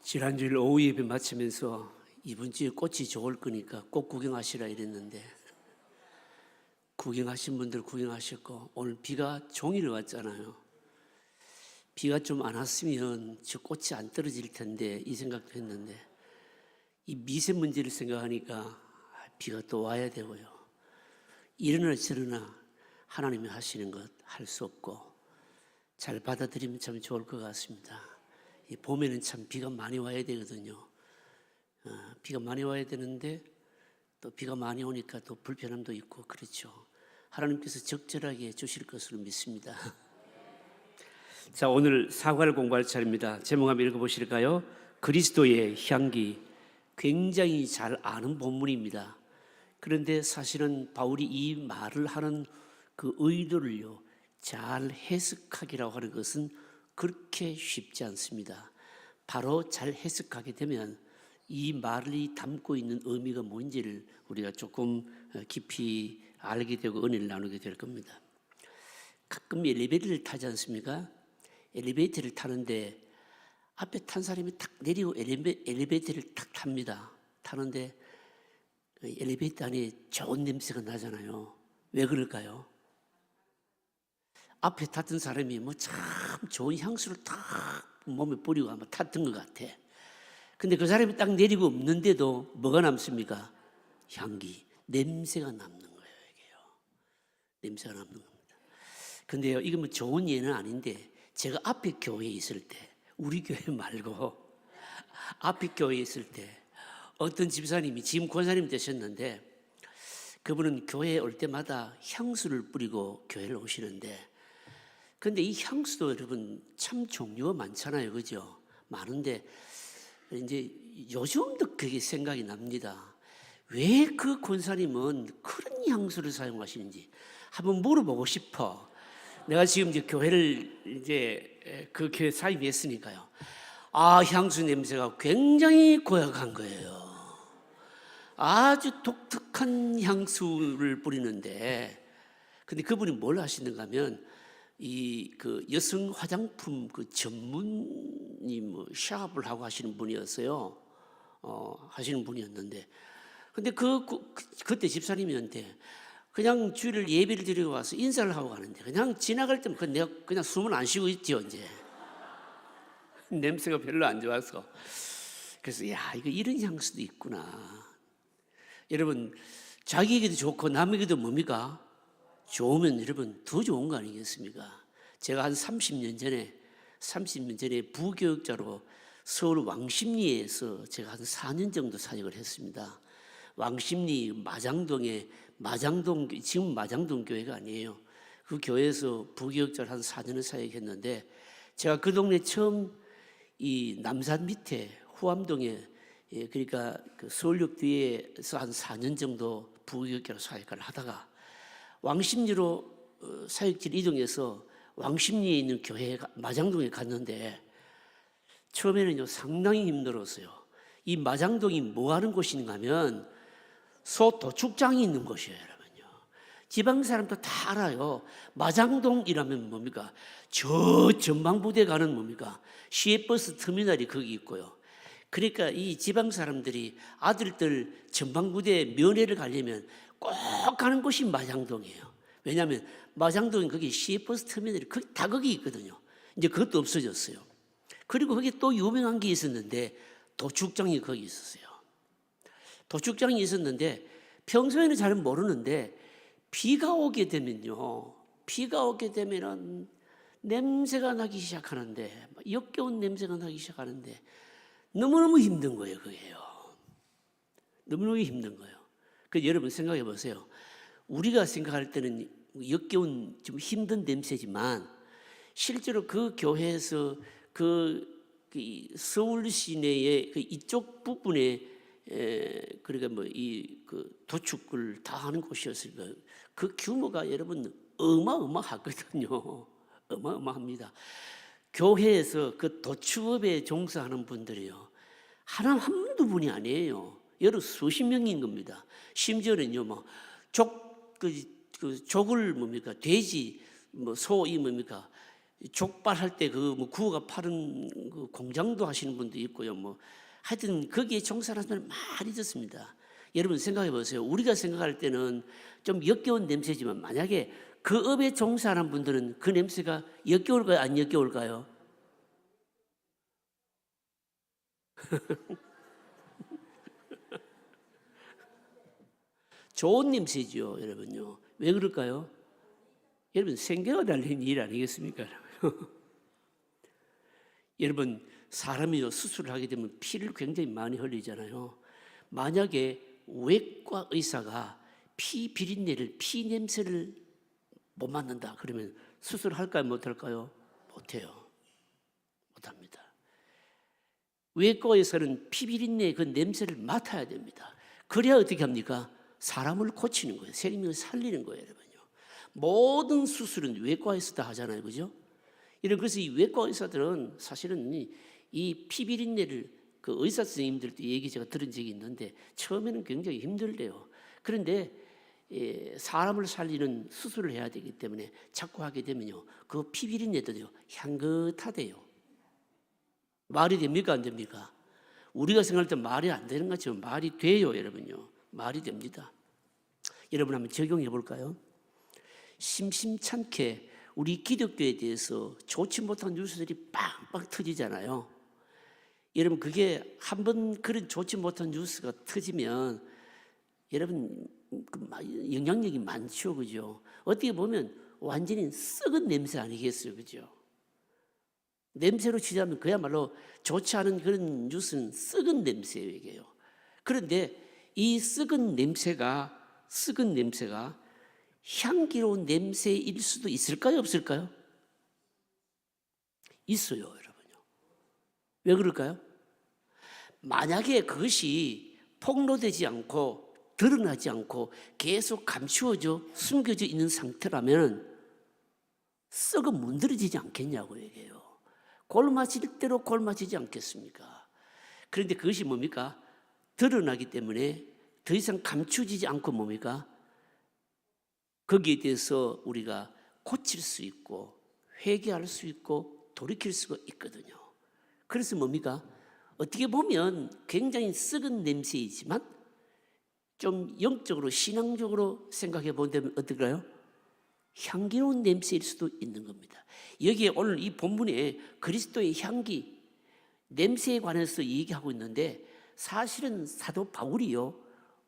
지난주일 오후 예배 마치면서 이번 주에 꽃이 좋을 거니까 꽃 구경하시라 이랬는데 구경하신 분들 구경하셨고 오늘 비가 종일 왔잖아요. 비가 좀 안 왔으면 저 꽃이 안 떨어질 텐데 이 생각도 했는데 이 미세먼지를 생각하니까 비가 또 와야 되고요. 이러나 저러나 하나님이 하시는 것 할 수 없고 잘 받아들이면 참 좋을 것 같습니다. 이 봄에는 참 비가 많이 와야 되거든요. 비가 많이 와야 되는데 또 비가 많이 오니까 또 불편함도 있고 그렇죠. 하나님께서 적절하게 주실 것으로 믿습니다. 자, 오늘 사과를 공부할 차례입니다. 제목 한번 읽어보실까요? 그리스도의 향기. 굉장히 잘 아는 본문입니다. 그런데 사실은 바울이 이 말을 하는 그 의도를요 잘 해석하기라고 하는 것은 그렇게 쉽지 않습니다. 바로 잘 해석하게 되면 이 말이 담고 있는 의미가 뭔지를 우리가 조금 깊이 알게 되고 은혜를 나누게 될 겁니다. 가끔 엘리베이터를 타지 않습니까? 엘리베이터를 타는데 앞에 탄 사람이 탁 내리고 엘리베이터를 탁 탑니다. 타는데 엘리베이터 안에 좋은 냄새가 나잖아요. 왜 그럴까요? 앞에 탔던 사람이 뭐 참 좋은 향수를 탁 몸에 뿌리고 아마 탔던 것 같아. 근데 그 사람이 딱 내리고 없는데도 뭐가 남습니까? 향기, 냄새가 남는 거예요, 이게요. 냄새가 남는 겁니다. 근데요, 이거 뭐 좋은 예는 아닌데, 제가 앞에 교회에 있을 때, 우리 교회 말고, 앞에 교회에 있을 때, 어떤 집사님이, 지금 권사님 되셨는데, 그분은 교회에 올 때마다 향수를 뿌리고 교회를 오시는데, 근데 이 향수도 여러분 참 종류가 많잖아요, 그죠? 많은데, 이제 요즘도 그게 생각이 납니다. 왜 그 권사님은 그런 향수를 사용하시는지 한번 물어보고 싶어. 내가 지금 이제 교회를 이제 그 교회 사입했으니까요. 아, 향수 냄새가 굉장히 고약한 거예요. 아주 독특한 향수를 뿌리는데, 근데 그분이 뭘 하시는가 하면 이 그 여성 화장품 그 전문이 뭐 샵을 하고 하시는 분이었어요. 하시는 분이었는데, 근데 그때 집사님한테 그냥 주일을 예배를 드리고 와서 인사를 하고 가는데 그냥 지나갈 때면 내가 그냥 숨을 안 쉬고 있죠 이제. 냄새가 별로 안 좋아서. 그래서 야, 이거 이런 향수도 있구나. 여러분, 자기에게도 좋고 남에게도 뭡니까? 좋으면 여러분 더 좋은 거 아니겠습니까? 제가 한 30년 전에 부교육자로 서울 왕십리에서 제가 한 4년 정도 사역을 했습니다. 왕십리 마장동, 지금 마장동 교회가 아니에요. 그 교회에서 부교육자를 한 4년을 사역했는데, 제가 그 동네 처음 이 남산 밑에 후암동에, 그러니까 그 서울역 뒤에서 한 4년 정도 부교육자로 사역을 하다가 왕십리로 사역지를 이동해서 왕십리에 있는 교회 마장동에 갔는데, 처음에는요 상당히 힘들었어요. 이 마장동이 뭐 하는 곳인가 하면 소 도축장이 있는 곳이에요, 여러분요. 지방 사람도 다 알아요. 마장동이라면 뭡니까? 저 전망부대 가는 뭡니까? 시외버스 터미널이 거기 있고요. 그러니까 이 지방 사람들이 아들들 전방부대 면회를 가려면 꼭 가는 곳이 마장동이에요. 왜냐하면 마장동은 거기 시외버스 터미널이 다 거기 있거든요. 이제 그것도 없어졌어요. 그리고 거기 또 유명한 게 있었는데 도축장이 거기 있었어요. 도축장이 있었는데 평소에는 잘 모르는데 비가 오게 되면요, 비가 오게 되면은 냄새가 나기 시작하는데, 역겨운 냄새가 나기 시작하는데 너무너무 힘든 거예요, 그게요. 너무너무 힘든 거예요. 그 여러분 생각해 보세요. 우리가 생각할 때는 역겨운 좀 힘든 냄새지만 실제로 그 교회에서 그 서울 시내의 그 이쪽 부분에 그러니까 뭐 이 그 도축을 다 하는 곳이었으니까 그 규모가 여러분 어마어마하거든요. 어마어마합니다. 교회에서 그 도축업에 종사하는 분들이요, 한두 분이 아니에요. 여러 수십 명인 겁니다. 심지어는요, 뭐 족을 뭡니까? 돼지, 뭐 소, 이 뭡니까? 족발할 때 그 뭐 구워가 파는 그 공장도 하시는 분도 있고요. 뭐 하여튼 거기에 종사하는 사람이 많이 있었습니다. 여러분 생각해 보세요. 우리가 생각할 때는 좀 역겨운 냄새지만 만약에 그 업에 종사하는 분들은 그 냄새가 역겨울까요? 안 역겨울까요? 좋은 냄새죠, 여러분요. 왜 그럴까요? 여러분 생계가 달린 일 아니겠습니까? 여러분 사람이 수술을 하게 되면 피를 굉장히 많이 흘리잖아요. 만약에 외과 의사가 피 비린내를, 피 냄새를 못 맡는다 그러면 수술할까요? 못할까요? 못해요. 못합니다. 외과 의사는 피 비린내 그 냄새를 맡아야 됩니다. 그래야 어떻게 합니까? 사람을 고치는 거예요. 생명을 살리는 거예요, 여러분요. 모든 수술은 외과에서 다 하잖아요, 그죠? 그래서 이 외과 의사들은 사실은 이 피 비린내를 그 의사 선생님들도 얘기 제가 들은 적이 있는데 처음에는 굉장히 힘들대요. 그런데 사람을 살리는 수술을 해야 되기 때문에 자꾸 하게 되면요, 그 피 비린내도요 향긋하대요. 말이 됩니까, 안 됩니까? 우리가 생각할 때 말이 안 되는 것처럼 말이 돼요, 여러분요. 말이 됩니다. 여러분 한번 적용해 볼까요? 심심찮게 우리 기독교에 대해서 좋지 못한 뉴스들이 빵빵 터지잖아요. 여러분 그게 한번 그런 좋지 못한 뉴스가 터지면 여러분 영향력이 많죠, 그죠? 어떻게 보면 완전히 썩은 냄새 아니겠어요, 그죠? 냄새로 치자면 그야말로 좋지 않은 그런 뉴스는 썩은 냄새예요. 그런데 이 썩은 냄새가 향기로운 냄새일 수도 있을까요, 없을까요? 있어요, 여러분요. 왜 그럴까요? 만약에 그것이 폭로되지 않고 드러나지 않고 계속 감추어져 숨겨져 있는 상태라면 썩은 문드러지지 않겠냐고 얘기해요. 골마칠 대로 골마치지 않겠습니까? 그런데 그것이 뭡니까? 드러나기 때문에 더 이상 감추지지 않고 뭡니까? 거기에 대해서 우리가 고칠 수 있고 회개할 수 있고 돌이킬 수가 있거든요. 그래서 뭡니까? 어떻게 보면 굉장히 썩은 냄새이지만 좀 영적으로 신앙적으로 생각해 본다면 어떨까요? 향기로운 냄새일 수도 있는 겁니다. 여기에 오늘 이 본문에 그리스도의 향기, 냄새에 관해서 얘기하고 있는데 사실은 사도 바울이요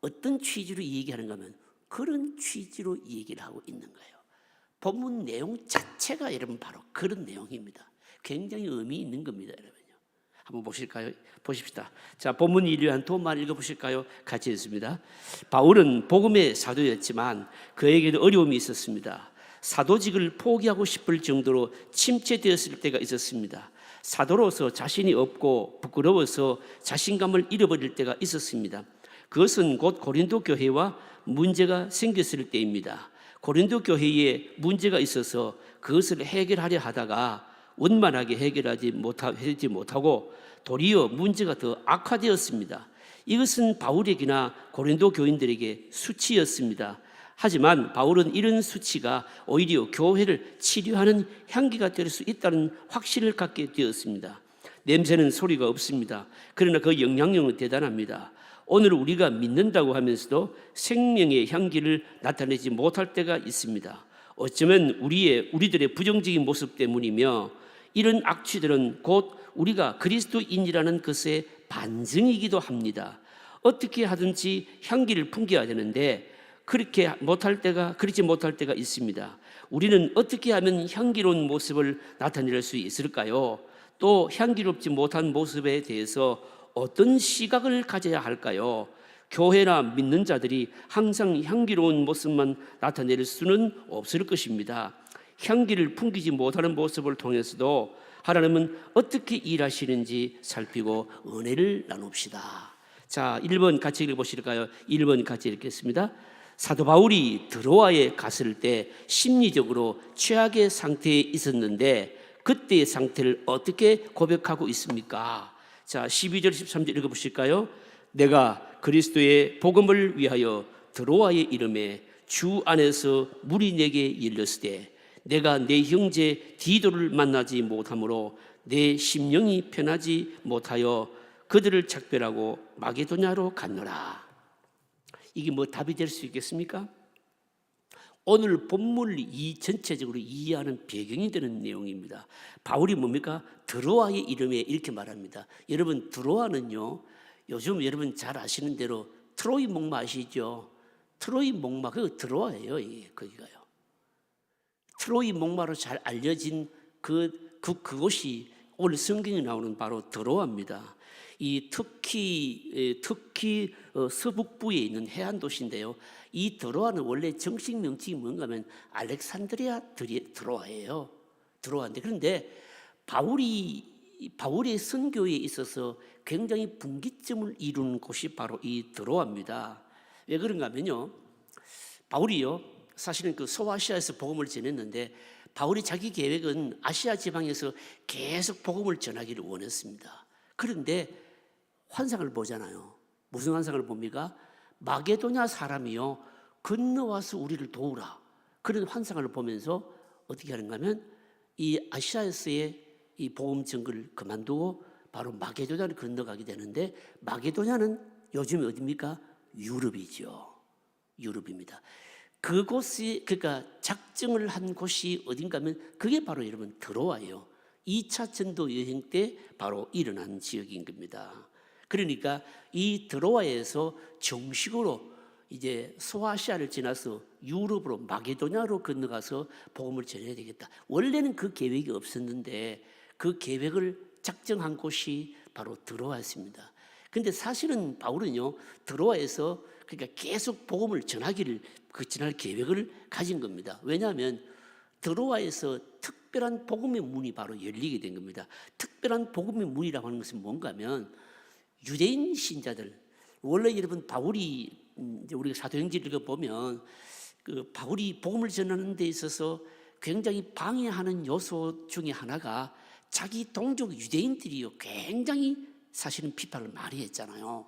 어떤 취지로 얘기하는가 하면 그런 취지로 얘기를 하고 있는 거예요. 본문 내용 자체가 여러분 바로 그런 내용입니다. 굉장히 의미 있는 겁니다, 여러분요. 한번 보실까요? 보십시다. 자, 본문 인류 한 도만 읽어보실까요? 같이 읽습니다. 바울은 복음의 사도였지만 그에게도 어려움이 있었습니다. 사도직을 포기하고 싶을 정도로 침체되었을 때가 있었습니다. 사도로서 자신이 없고 부끄러워서 자신감을 잃어버릴 때가 있었습니다. 그것은 곧 고린도 교회와 문제가 생겼을 때입니다. 고린도 교회에 문제가 있어서 그것을 해결하려 하다가 원만하게 해결하지 못하고 도리어 문제가 더 악화되었습니다. 이것은 바울에게나 고린도 교인들에게 수치였습니다. 하지만 바울은 이런 수치가 오히려 교회를 치료하는 향기가 될 수 있다는 확신을 갖게 되었습니다. 냄새는 소리가 없습니다. 그러나 그 영향력은 대단합니다. 오늘 우리가 믿는다고 하면서도 생명의 향기를 나타내지 못할 때가 있습니다. 어쩌면 우리들의 부정적인 모습 때문이며 이런 악취들은 곧 우리가 그리스도인이라는 것의 반증이기도 합니다. 어떻게 하든지 향기를 풍겨야 되는데 그렇지 못할 때가 있습니다. 우리는 어떻게 하면 향기로운 모습을 나타낼 수 있을까요? 또 향기롭지 못한 모습에 대해서 어떤 시각을 가져야 할까요? 교회나 믿는 자들이 항상 향기로운 모습만 나타낼 수는 없을 것입니다. 향기를 풍기지 못하는 모습을 통해서도 하나님은 어떻게 일하시는지 살피고 은혜를 나눕시다. 자, 1번 같이 읽어보실까요? 1번 같이 읽겠습니다. 사도 바울이 드로아에 갔을 때 심리적으로 최악의 상태에 있었는데 그때의 상태를 어떻게 고백하고 있습니까? 자, 12절 13절 읽어보실까요? 내가 그리스도의 복음을 위하여 드로아에 이름에 주 안에서 물이 내게 열렸으되 내가 내 형제 디도를 만나지 못하므로 내 심령이 편하지 못하여 그들을 작별하고 마게도냐로 갔노라. 이게 뭐 답이 될 수 있겠습니까? 오늘 본문을 전체적으로 이해하는 배경이 되는 내용입니다. 바울이 뭡니까? 드로아의 이름에 이렇게 말합니다. 여러분, 드로아는요, 요즘 여러분 잘 아시는 대로 트로이 목마 아시죠? 트로이 목마, 그거 드로아예요. 거기가요. 트로이 목마로 잘 알려진 그곳이 오늘 성경에 나오는 바로 드로아입니다. 이 터키 서북부에 있는 해안 도시인데요. 이 드로아는 원래 정식 명칭이 뭔가 하면 알렉산드리아 드로아예요. 드로아인데, 그런데 바울의 선교에 있어서 굉장히 분기점을 이루는 곳이 바로 이 드로아입니다. 왜 그런가 하면요, 바울이요, 사실은 그 소아시아에서 복음을 전했는데 바울이 자기 계획은 아시아 지방에서 계속 복음을 전하기를 원했습니다. 그런데 환상을 보잖아요. 무슨 환상을 봅니까? 마게도냐 사람이요, 건너와서 우리를 도우라. 그런 환상을 보면서 어떻게 하는가 하면 이 아시아에서의 이 복음 전거를 그만두고 바로 마게도냐를 건너가게 되는데, 마게도냐는 요즘 어디입니까? 유럽이죠. 유럽입니다. 그곳이, 그러니까 작정을 한 곳이 어딘가 하면 그게 바로 여러분 드로아예요. 2차 전도 여행 때 바로 일어난 지역인 겁니다. 그러니까 이 드로아에서 정식으로 이제 소아시아를 지나서 유럽으로 마게도냐로 건너가서 복음을 전해야 되겠다. 원래는 그 계획이 없었는데 그 계획을 작정한 곳이 바로 드로아였습니다. 근데 사실은 바울은요, 드로아에서 그러니까 계속 복음을 전하기를 전할 계획을 가진 겁니다. 왜냐하면 드로아에서 특별한 복음의 문이 바로 열리게 된 겁니다. 특별한 복음의 문이라고 하는 것은 뭔가 하면 유대인 신자들, 원래 여러분 바울이 이제 우리가 사도행전 읽어보면 그 바울이 복음을 전하는 데 있어서 굉장히 방해하는 요소 중에 하나가 자기 동족 유대인들이요, 굉장히 사실은 비판을 많이 했잖아요.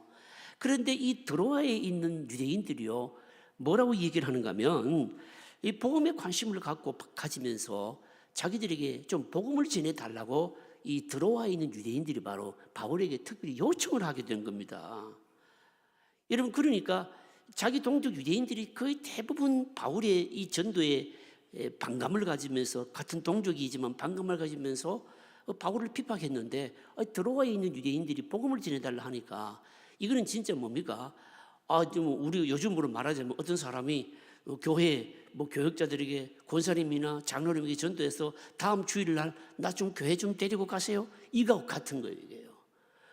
그런데 이 드로아에 있는 유대인들이요, 뭐라고 얘기를 하는가 하면 이 복음에 관심을 가지면서 자기들에게 좀 복음을 전해달라고 이 드로아에 있는 유대인들이 바로 바울에게 특별히 요청을 하게 된 겁니다. 여러분, 그러니까 자기 동족 유대인들이 거의 대부분 바울의 이 전도에 반감을 가지면서, 같은 동족이지만 반감을 가지면서 바울을 핍박했는데, 드로아에 있는 유대인들이 복음을 전해달라 하니까 이거는 진짜 뭡니까? 우리 요즘으로 말하자면 어떤 사람이 교회 교역자들에게, 권사님이나 장로님에게 전도해서 다음 주일날 나 좀 교회 좀 데리고 가세요, 이거 같은 거예요. 이게요.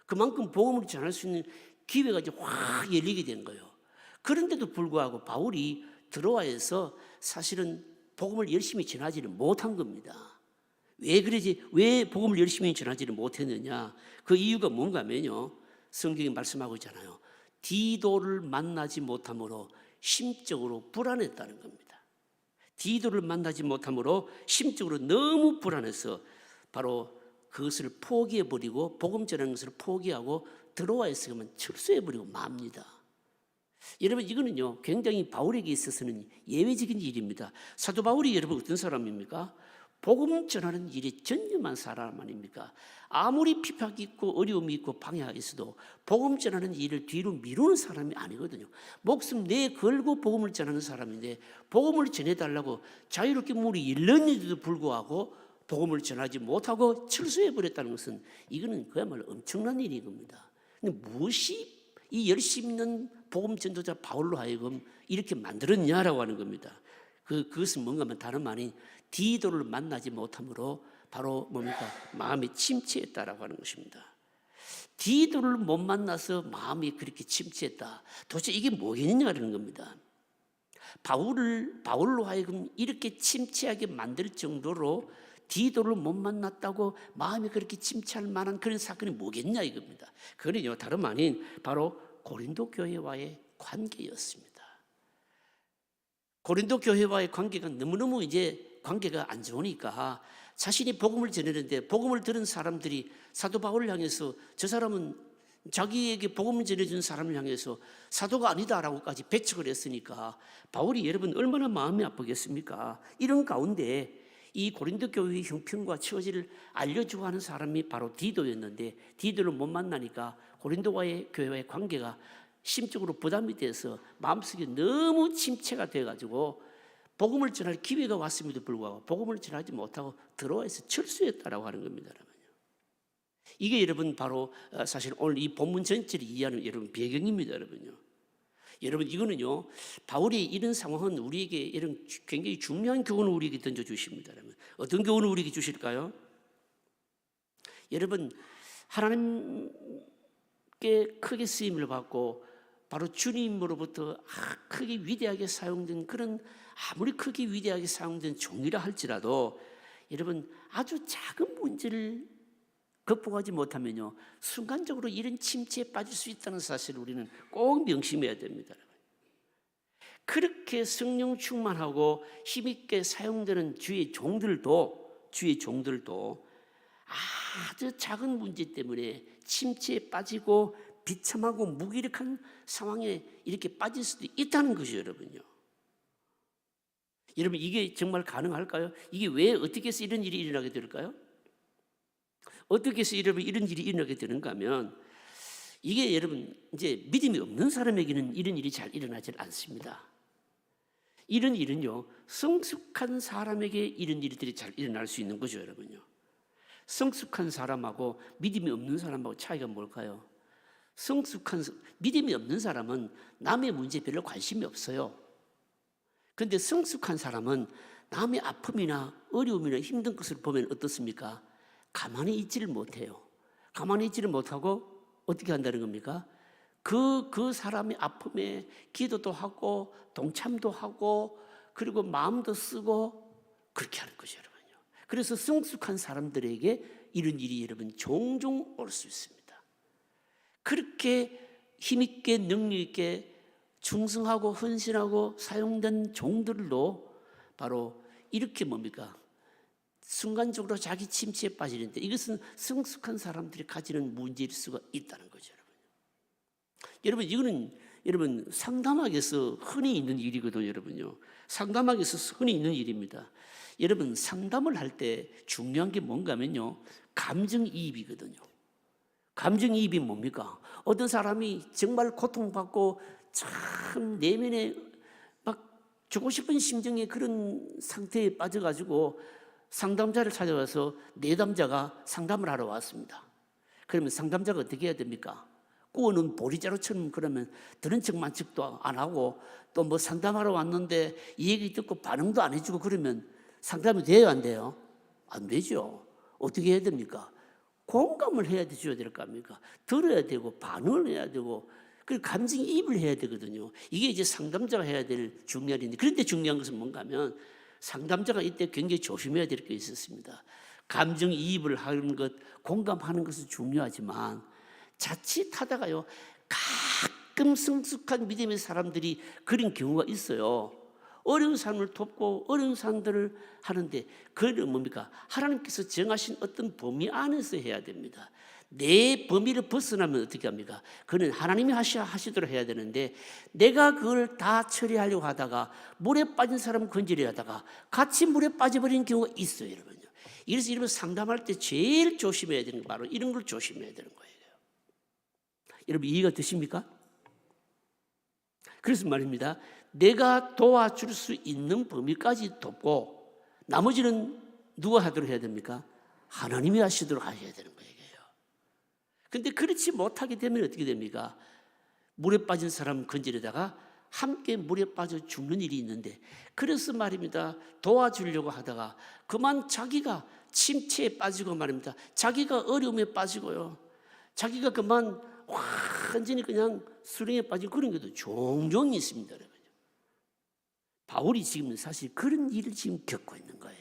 그만큼 복음을 전할 수 있는 기회가 이제 확 열리게 된 거예요. 그런데도 불구하고 바울이 드로아에서 사실은 복음을 열심히 전하지를 못한 겁니다. 왜 복음을 열심히 전하지를 못했느냐? 그 이유가 뭔가 하면요, 성경이 말씀하고 있잖아요. 디도를 만나지 못함으로 심적으로 불안했다는 겁니다. 디도를 만나지 못함으로 심적으로 너무 불안해서 바로 그것을 포기해버리고, 복음 전하는 것을 포기하고 드로아에서 그만 철수해버리고 맙니다. 여러분, 이거는요 굉장히 바울에게 있어서는 예외적인 일입니다. 사도 바울이 여러분 어떤 사람입니까? 복음 전하는 일에 전념한 사람 아닙니까? 아무리 핍박이 있고 어려움이 있고 방해가 있어도 복음 전하는 일을 뒤로 미루는 사람이 아니거든요. 목숨 내 걸고 복음을 전하는 사람인데, 복음을 전해달라고 자유롭게 문이 열렸는데도 불구하고 복음을 전하지 못하고 철수해버렸다는 것은, 이거는 그야말로 엄청난 일인 겁니다. 근데 무엇이 이 열심 있는 복음 전도자 바울로 하여금 이렇게 만들었냐라고 하는 겁니다. 그것은 뭔가 하면 다름 아닌 디도를 만나지 못함으로 바로 뭡니까? 마음이 침체했다라고 하는 것입니다. 디도를 못 만나서 마음이 그렇게 침체했다. 도대체 이게 뭐겠느냐라는 겁니다. 바울로 하여금 이렇게 침체하게 만들 정도로 디도를 못 만났다고 마음이 그렇게 침체할 만한 그런 사건이 뭐겠냐 이겁니다. 그건요 다름 아닌 바로 고린도 교회와의 관계였습니다. 고린도 교회와의 관계가 너무너무 이제 관계가 안 좋으니까 자신이 복음을 전했는데 복음을 들은 사람들이 사도 바울을 향해서 저 사람은 자기에게 복음을 전해준 사람을 향해서 사도가 아니다라고까지 배척을 했으니까 바울이 여러분 얼마나 마음이 아프겠습니까? 이런 가운데 이 고린도 교회의 형편과 처지를 알려주고 하는 사람이 바로 디도였는데, 디도를 못 만나니까 고린도와의 교회와의 관계가 심적으로 부담이 돼서 마음속에 너무 침체가 돼가지고 복음을 전할 기회가 왔음에도 불구하고 복음을 전하지 못하고 들어와서 철수했다라고 하는 겁니다. 이게 여러분 바로 사실 오늘 이 본문 전체를 이해하는 여러분 배경입니다. 여러분 이거는요, 바울이 이런 상황은 우리에게 이런 굉장히 중요한 교훈을 우리에게 던져주십니다. 어떤 교훈을 우리에게 주실까요? 여러분, 하나님께 크게 쓰임을 받고 바로 주님으로부터 크게 위대하게 사용된 그런, 아무리 크게 위대하게 사용된 종이라 할지라도 여러분 아주 작은 문제를 극복하지 못하면요, 순간적으로 이런 침체에 빠질 수 있다는 사실을 우리는 꼭 명심해야 됩니다. 그렇게 성령 충만하고 힘있게 사용되는 주의 종들도 아주 작은 문제 때문에 침체에 빠지고 비참하고 무기력한 상황에 이렇게 빠질 수도 있다는 것이죠, 여러분요. 여러분, 이게 정말 가능할까요? 이게 왜 어떻게 해서 이런 일이 일어나게 될까요? 어떻게 해서 이런 일이 일어나게 되는가 하면, 이게 여러분 이제 믿음이 없는 사람에게는 이런 일이 잘 일어나지 않습니다. 이런 일은요, 성숙한 사람에게 이런 일들이 잘 일어날 수 있는 거죠, 여러분요. 성숙한 사람하고 믿음이 없는 사람하고 차이가 뭘까요? 믿음이 없는 사람은 남의 문제에 별로 관심이 없어요. 그런데 성숙한 사람은 남의 아픔이나 어려움이나 힘든 것을 보면 어떻습니까? 가만히 있지를 못해요. 가만히 있지를 못하고 어떻게 한다는 겁니까? 그 사람의 아픔에 기도도 하고 동참도 하고 그리고 마음도 쓰고 그렇게 하는 것이죠, 여러분요. 그래서 성숙한 사람들에게 이런 일이 여러분 종종 올 수 있습니다. 그렇게 힘있게 능력있게 충성하고 헌신하고 사용된 종들도 바로 이렇게 뭡니까? 순간적으로 자기 침체에 빠지는데, 이것은 성숙한 사람들이 가지는 문제일 수가 있다는 거죠, 여러분. 이거는 여러분 상담학에서 흔히 있는 일이거든요, 여러분요. 상담학에서 흔히 있는 일입니다. 여러분, 상담을 할 때 중요한 게 뭔가 하면요, 감정이입이거든요. 감정이입이 뭡니까? 어떤 사람이 정말 고통받고 참 내면에 막 죽고 싶은 심정의 그런 상태에 빠져가지고 상담자를 찾아와서 내담자가 상담을 하러 왔습니다. 그러면 상담자가 어떻게 해야 됩니까? 꾸어놓은 보리자루처럼 그러면 들은 척만 척도 안 하고 또 뭐 상담하러 왔는데 이 얘기 듣고 반응도 안 해주고 그러면 상담이 돼요, 안 돼요? 안 되죠. 어떻게 해야 됩니까? 공감을 해야 되죠, 될 거 아닙니까? 들어야 되고 반응을 해야 되고 그리고 감정이입을 해야 되거든요. 이게 이제 상담자가 해야 될 중요한 일인데, 그런데 중요한 것은 뭔가 하면 상담자가 이때 굉장히 조심해야 될 게 있었습니다. 감정이입을 하는 것, 공감하는 것은 중요하지만 자칫하다가요, 가끔 성숙한 믿음의 사람들이 그런 경우가 있어요. 어려운 사람을 돕고 어려운 사람들을 하는데 그건 뭡니까? 하나님께서 정하신 어떤 범위 안에서 해야 됩니다. 내 범위를 벗어나면 어떻게 합니까? 그는 하나님이 하시도록 해야 되는데, 내가 그걸 다 처리하려고 하다가 물에 빠진 사람을 건지려 하다가 같이 물에 빠져버리는 경우가 있어요, 여러분요. 그래서 여러분 상담할 때 제일 조심해야 되는 게 바로 이런 걸 조심해야 되는 거예요. 여러분 이해가 되십니까? 그래서 말입니다. 내가 도와줄 수 있는 범위까지 돕고 나머지는 누가 하도록 해야 됩니까? 하나님이 하시도록 하셔야 되는 거예요. 그런데 그렇지 못하게 되면 어떻게 됩니까? 물에 빠진 사람 건지려다가 함께 물에 빠져 죽는 일이 있는데, 그래서 말입니다. 도와주려고 하다가 그만 자기가 침체에 빠지고 말입니다. 자기가 어려움에 빠지고요. 자기가 그만 완전히 그냥 수렁에 빠지고 그런 것도 종종 있습니다, 여러분. 바울이 지금 사실 그런 일을 지금 겪고 있는 거예요.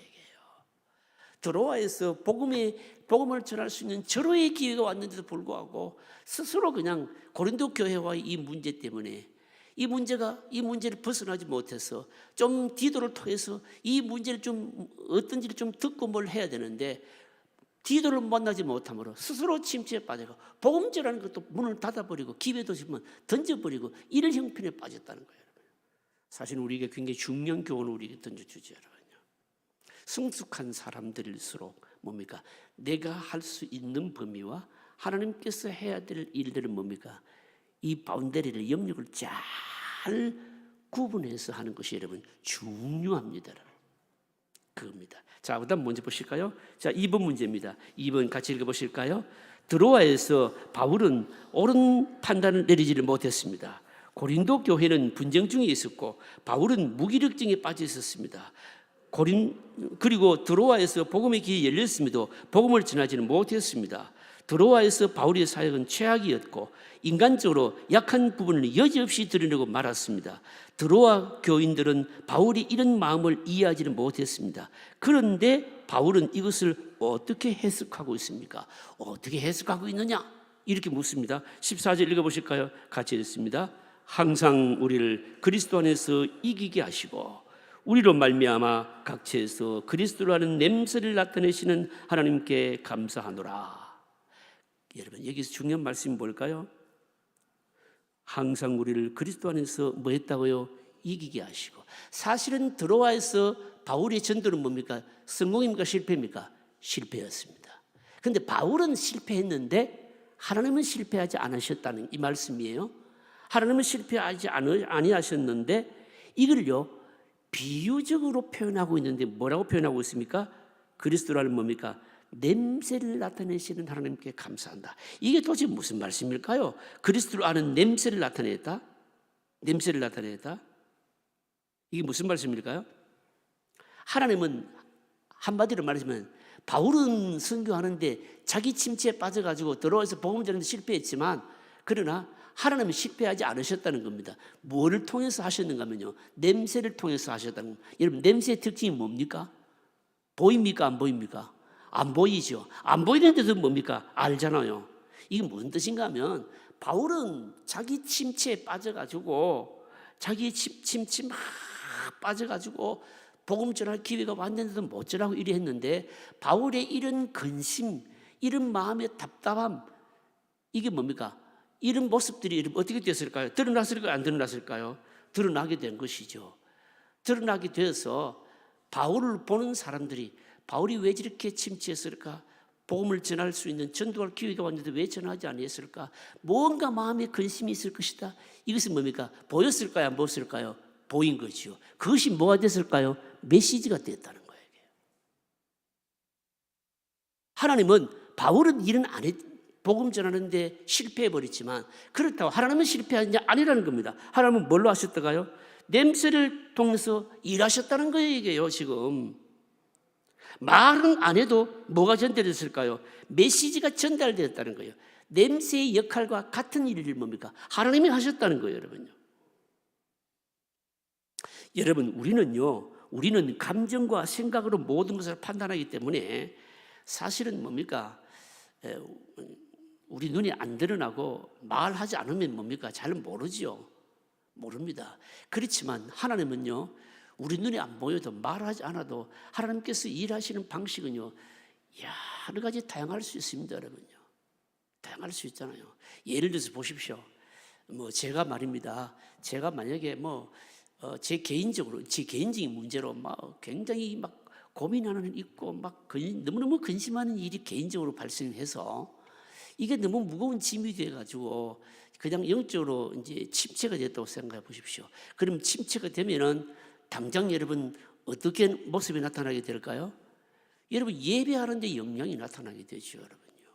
드로아에서 복음을 전할 수 있는 절호의 기회가 왔는데도 불구하고 스스로 그냥 고린도 교회와의 이 문제 때문에 이 문제를 벗어나지 못해서 좀 디도를 통해서 이 문제를 좀 어떤지를 좀 듣고 뭘 해야 되는데 디도를 만나지 못함으로 스스로 침체에 빠져가 복음 전하는 것도 문을 닫아버리고 기회도 지금 던져버리고 이런 형편에 빠졌다는 거예요. 사실 우리에게 굉장히 중요한 교훈을 우리에게 던져주죠, 여러분요. 성숙한 사람들일수록 뭡니까? 내가 할 수 있는 범위와 하나님께서 해야 될 일들은 뭡니까? 이 바운더리를, 영역을 잘 구분해서 하는 것이 여러분 중요합니다. 그겁니다. 자, 그다음 먼저 보실까요? 자, 2번 문제입니다. 2번 같이 읽어보실까요? 드로아에서 바울은 옳은 판단을 내리지를 못했습니다. 고린도 교회는 분쟁 중에 있었고 바울은 무기력증에 빠져 있었습니다. 그리고 드로아에서 복음의 길이 열렸음에도 복음을 전하지는 못했습니다. 드로아에서 바울의 사역은 최악이었고 인간적으로 약한 부분을 여지없이 드러내고 말았습니다. 드로아 교인들은 바울이 이런 마음을 이해하지는 못했습니다. 그런데 바울은 이것을 어떻게 해석하고 있습니까? 어떻게 해석하고 있느냐? 이렇게 묻습니다. 14절 읽어보실까요? 같이 읽습니다. 항상 우리를 그리스도 안에서 이기게 하시고 우리로 말미암아 각처에서 그리스도라는 냄새를 나타내시는 하나님께 감사하노라. 여러분, 여기서 중요한 말씀이 뭘까요? 항상 우리를 그리스도 안에서 뭐 했다고요? 이기게 하시고. 사실은 드로아에서 바울의 전도는 뭡니까? 성공입니까? 실패입니까? 실패였습니다. 그런데 바울은 실패했는데 하나님은 실패하지 않으셨다는 이 말씀이에요. 하나님은 실패하지 아니하셨는데 이걸요 비유적으로 표현하고 있는데 뭐라고 표현하고 있습니까? 그리스도라는 뭡니까? 냄새를 나타내시는 하나님께 감사한다. 이게 도대체 무슨 말씀일까요? 그리스도를 아는 냄새를 나타냈다? 냄새를 나타냈다? 이게 무슨 말씀일까요? 하나님은 한마디로 말하자면 바울은 선교하는데 자기 침체에 빠져가지고 들어와서 복음 전하는데 실패했지만 그러나 하나님은 실패하지 않으셨다는 겁니다. 뭐를 통해서 하셨는가 하면요 냄새를 통해서 하셨다는 겁니다. 여러분 냄새의 특징이 뭡니까? 보입니까? 안 보입니까? 안 보이죠. 안 보이는데도 뭡니까? 알잖아요. 이게 무슨 뜻인가 하면 바울은 자기 침체에 빠져가지고 자기 침체 막 빠져가지고 복음 전할 기회가 왔는데도 못 전하고 이래 했는데 바울의 이런 근심, 이런 마음의 답답함 이게 뭡니까? 이런 모습들이 어떻게 됐을까요? 드러났을까요? 안 드러났을까요? 드러나게 된 것이죠. 드러나게 되어서 바울을 보는 사람들이 바울이 왜 저렇게 침체했을까? 복음을 전할 수 있는 전도할 기회가 왔는데 왜 전하지 않았을까? 뭔가 마음에 근심이 있을 것이다. 이것은 뭡니까? 보였을까요? 안 보였을까요? 보인 거죠. 그것이 뭐가 됐을까요? 메시지가 됐다는 거예요. 하나님은 바울은 일은 안 했, 복음 전하는데 실패해버렸지만 그렇다고 하나님은 실패한 게 아니라는 겁니다. 하나님은 뭘로 하셨다가요? 냄새를 통해서 일하셨다는 거예요. 이게요 지금. 말은 안 해도 뭐가 전달됐을까요? 메시지가 전달되었다는 거예요. 냄새의 역할과 같은 일을 뭡니까? 하나님이 하셨다는 거예요, 여러분요. 여러분, 우리는 감정과 생각으로 모든 것을 판단하기 때문에 사실은 뭡니까? 우리 눈이 안 드러나고 말하지 않으면 뭡니까? 잘 모르지요. 모릅니다. 그렇지만 하나님은요. 우리 눈에 안 보여도 말하지 않아도 하나님께서 일하시는 방식은요. 여러 가지 다양할 수 있습니다, 여러분요. 다양할 수 있잖아요. 예를 들어서 보십시오. 제가 말입니다. 제가 만약에 제 개인적인 문제로 굉장히 고민하는 일 있고 너무너무 근심하는 일이 개인적으로 발생해서 이게 너무 무거운 짐이 돼가지고 그냥 영적으로 이제 침체가 됐다고 생각해 보십시오. 그럼 침체가 되면은 당장 여러분 어떻게 모습이 나타나게 될까요? 여러분 예배하는데 영향이 나타나게 되죠, 여러분요.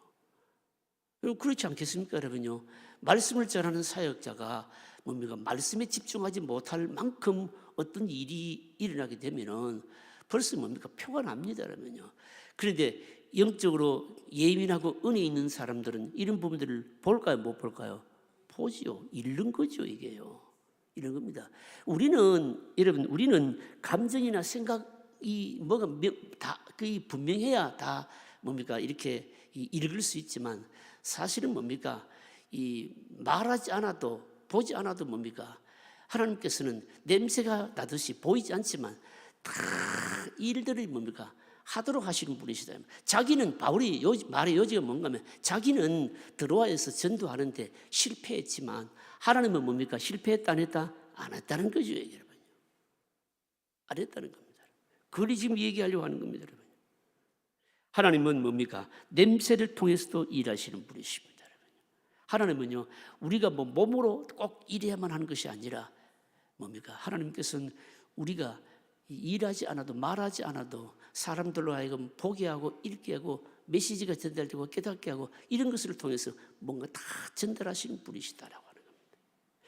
여러분 그렇지 않겠습니까, 여러분요? 말씀을 전하는 사역자가 뭡니까? 말씀에 집중하지 못할 만큼 어떤 일이 일어나게 되면은 벌써 뭡니까? 표가 납니다, 여러분요. 그런데 영적으로 예민하고 은혜 있는 사람들은 이런 부분들을 볼까요, 못 볼까요? 보지요. 잃는 거죠, 이게요. 이런 겁니다. 우리는 감정이나 생각이 뭐가 다 분명해야 다 뭡니까 이렇게 읽을 수 있지만 사실은 뭡니까 말하지 않아도 보지 않아도 뭡니까 하나님께서는 냄새가 나듯이 보이지 않지만 다 일들을 뭡니까 하도록 하시는 분이시다. 자기는 바울이 말의 요지가 뭔가 하면 자기는 드로아에서 전도하는데 실패했지만 하나님은 뭡니까? 실패했다 안 했다? 안 했다는 거죠, 여러분. 안 했다는 겁니다. 그걸 지금 얘기하려고 하는 겁니다, 여러분. 하나님은 뭡니까? 냄새를 통해서도 일하시는 분이십니다, 여러분. 하나님은요, 우리가 뭐 몸으로 꼭 일해야만 하는 것이 아니라 뭡니까? 하나님께서는 우리가 일하지 않아도 말하지 않아도 사람들로 하여금 보게 하고 읽게 하고 메시지가 전달되고 깨닫게 하고 이런 것을 통해서 뭔가 다 전달하시는 분이시다라고 하는 겁니다.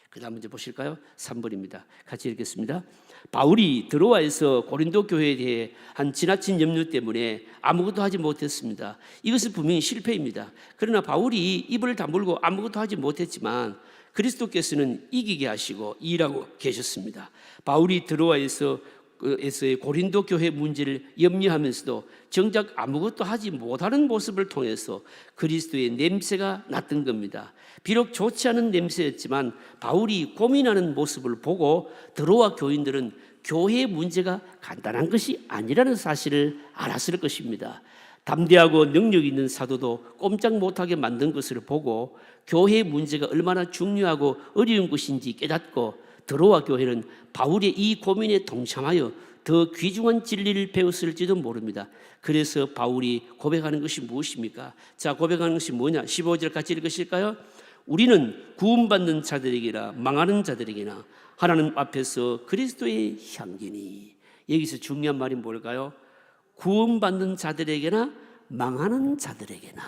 그 다음 문제 보실까요? 3번입니다. 같이 읽겠습니다. 바울이 드로아에서 고린도 교회에 대해 한 지나친 염려 때문에 아무것도 하지 못했습니다. 이것은 분명히 실패입니다. 그러나 바울이 입을 다물고 아무것도 하지 못했지만 그리스도께서는 이기게 하시고 일하고 계셨습니다. 바울이 드로아에서의 고린도 교회 문제를 염려하면서도 정작 아무것도 하지 못하는 모습을 통해서 그리스도의 냄새가 났던 겁니다. 비록 좋지 않은 냄새였지만 바울이 고민하는 모습을 보고 드로아 교인들은 교회의 문제가 간단한 것이 아니라는 사실을 알았을 것입니다. 담대하고 능력 있는 사도도 꼼짝 못하게 만든 것을 보고 교회의 문제가 얼마나 중요하고 어려운 것인지 깨닫고 드로아 교회는 바울의 이 고민에 동참하여 더 귀중한 진리를 배웠을지도 모릅니다. 그래서 바울이 고백하는 것이 무엇입니까? 자, 고백하는 것이 뭐냐? 15절 같이 읽으실까요? 우리는 구원받는 자들에게나 망하는 자들에게나 하나님 앞에서 그리스도의 향기니. 여기서 중요한 말이 뭘까요? 구원받는 자들에게나 망하는 자들에게나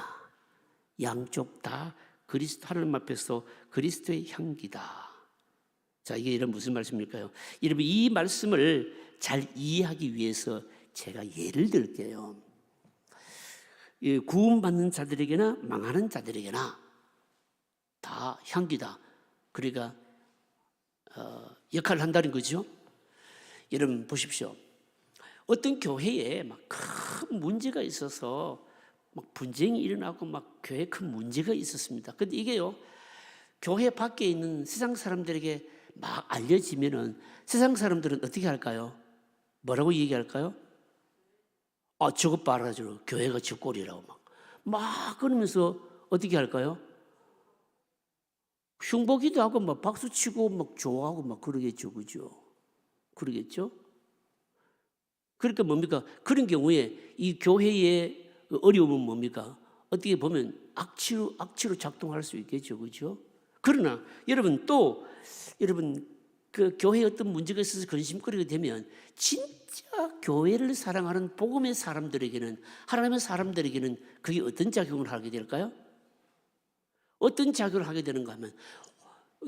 양쪽 다 그리스도 하나님 앞에서 그리스도의 향기다. 자, 이게 이런 무슨 말씀일까요? 여러분, 이 말씀을 잘 이해하기 위해서 제가 예를 들게요. 구원받는 자들에게나 망하는 자들에게나 다 향기다. 그러니까 역할을 한다는 거죠. 여러분 보십시오. 어떤 교회에 막 큰 문제가 있어서 막 분쟁이 일어나고 막 교회에 큰 문제가 있었습니다. 근데 이게요, 교회 밖에 있는 세상 사람들에게 막 알려지면은 세상 사람들은 어떻게 할까요? 뭐라고 얘기할까요? 아, 저것 봐라, 저 교회가 저 꼴이라고 막 그러면서 어떻게 할까요? 흉보기도 하고 막 박수 치고 막 좋아하고 막 그러겠죠, 그죠? 그러겠죠? 그러니까 뭡니까? 그런 경우에 이 교회의 어려움은 뭡니까? 어떻게 보면 악취로 작동할 수 있겠죠, 그죠? 그러나 여러분 그 교회에 어떤 문제가 있어서 근심거리게 되면 진짜 교회를 사랑하는 복음의 사람들에게는, 하나님의 사람들에게는 그게 어떤 작용을 하게 될까요? 어떤 작용을 하게 되는가 하면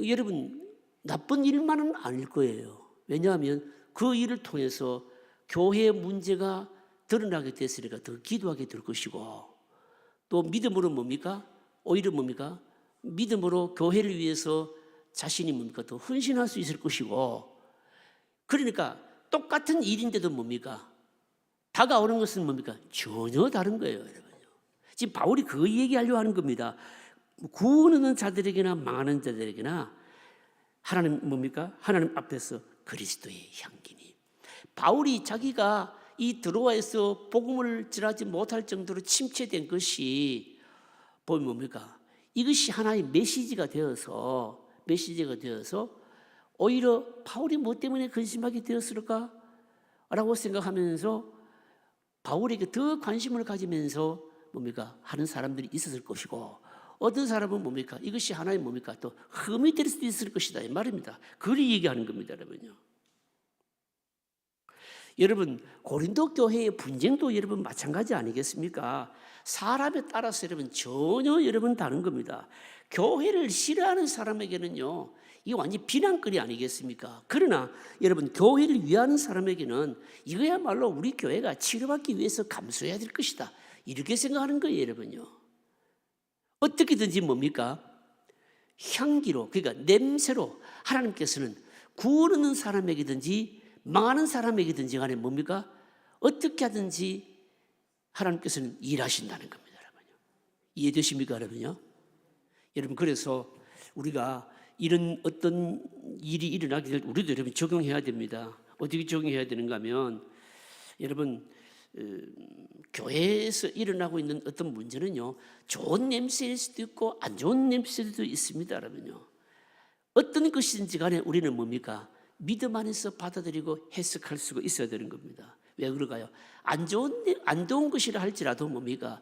여러분 나쁜 일만은 아닐 거예요. 왜냐하면 그 일을 통해서 교회의 문제가 드러나게 됐으니까 더 기도하게 될 것이고, 또 믿음으로 뭡니까? 오히려 뭡니까? 믿음으로 교회를 위해서 자신이 뭡니까? 더 헌신할 수 있을 것이고, 그러니까 똑같은 일인데도 뭡니까? 다가오는 것은 뭡니까? 전혀 다른 거예요, 여러분. 지금 바울이 그 얘기하려고 하는 겁니다. 구원하는 자들에게나 망하는 자들에게나 하나님 뭡니까? 하나님 앞에서 그리스도의 향기니. 바울이 자기가 이 드로아에서 복음을 전하지 못할 정도로 침체된 것이 보면 뭡니까? 이것이 하나의 메시지가 되어서 오히려 바울이 뭐 때문에 근심하게 되었을까? 라고 생각하면서 바울에게 더 관심을 가지면서 뭡니까? 하는 사람들이 있었을 것이고, 어떤 사람은 뭡니까? 이것이 하나의 뭡니까? 또 흠이 될 수도 있을 것이다 이 말입니다. 그걸 얘기하는 겁니다, 여러분요. 여러분 고린도 교회의 분쟁도 여러분 마찬가지 아니겠습니까? 사람에 따라서 여러분 전혀 여러분 다른 겁니다. 교회를 싫어하는 사람에게는요, 이게 완전 비난거리 아니겠습니까? 그러나 여러분 교회를 위하는 사람에게는 이거야말로 우리 교회가 치료받기 위해서 감수해야 될 것이다, 이렇게 생각하는 거예요, 여러분요. 어떻게든지 뭡니까? 향기로, 그러니까 냄새로 하나님께서는 구원 얻는 사람에게든지 망하는 사람에게든지 간에 뭡니까? 어떻게 하든지 하나님께서는 일하신다는 겁니다, 여러분요. 이해되십니까, 여러분요? 여러분 그래서 우리가 이런 어떤 일이 일어나게 될 우리도 여러분 적용해야 됩니다. 어떻게 적용해야 되는가 하면 여러분 교회에서 일어나고 있는 어떤 문제는요, 좋은 냄새일 수도 있고 안 좋은 냄새도 있습니다, 여러분요. 어떤 것인지 간에 우리는 뭡니까? 믿음 안에서 받아들이고 해석할 수가 있어야 되는 겁니다. 왜 그럴까요? 안 좋은 것이라 할지라도 뭡니까?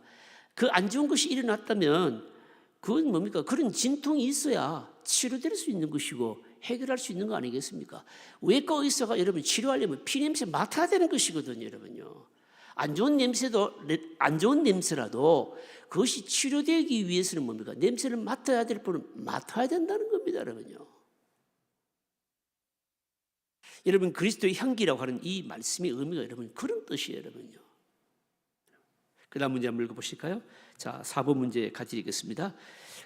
그 안 좋은 것이 일어났다면 그건 뭡니까? 그런 진통이 있어야 치료될 수 있는 것이고 해결할 수 있는 거 아니겠습니까? 외과 의사가 여러분 치료하려면 피냄새 맡아야 되는 것이거든요, 여러분요. 안 좋은 냄새라도 그것이 치료되기 위해서는 뭡니까? 냄새를 맡아야 될 분은 맡아야 된다는 겁니다, 여러분요. 여러분 그리스도의 향기라고 하는 이 말씀의 의미가 여러분 그런 뜻이에요, 여러분요. 그다음 문제 한번 읽어보실까요? 자, 4번 문제 같이 읽겠습니다.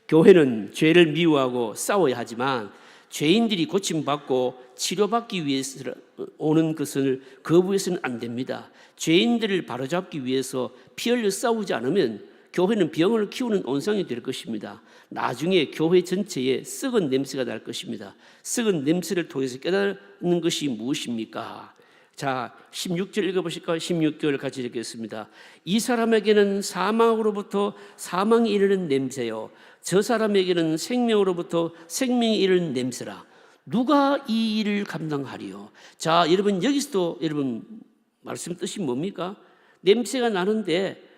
교회는 죄를 미워하고 싸워야 하지만 죄인들이 고침받고 치료받기 위해서 오는 것을 거부해서는 안 됩니다. 죄인들을 바로잡기 위해서 피 흘려 싸우지 않으면 교회는 병을 키우는 온상이 될 것입니다. 나중에 교회 전체에 썩은 냄새가 날 것입니다. 썩은 냄새를 통해서 깨닫는 것이 무엇입니까? 자, 16절 읽어보실까요? 16절 같이 읽겠습니다. 이 사람에게는 사망으로부터 사망이 이르는 냄새요, 저 사람에게는 생명으로부터 생명이 이르는 냄새라. 누가 이 일을 감당하리요? 자, 여러분 여기서도 여러분 말씀 뜻이 뭡니까? 냄새가 나는데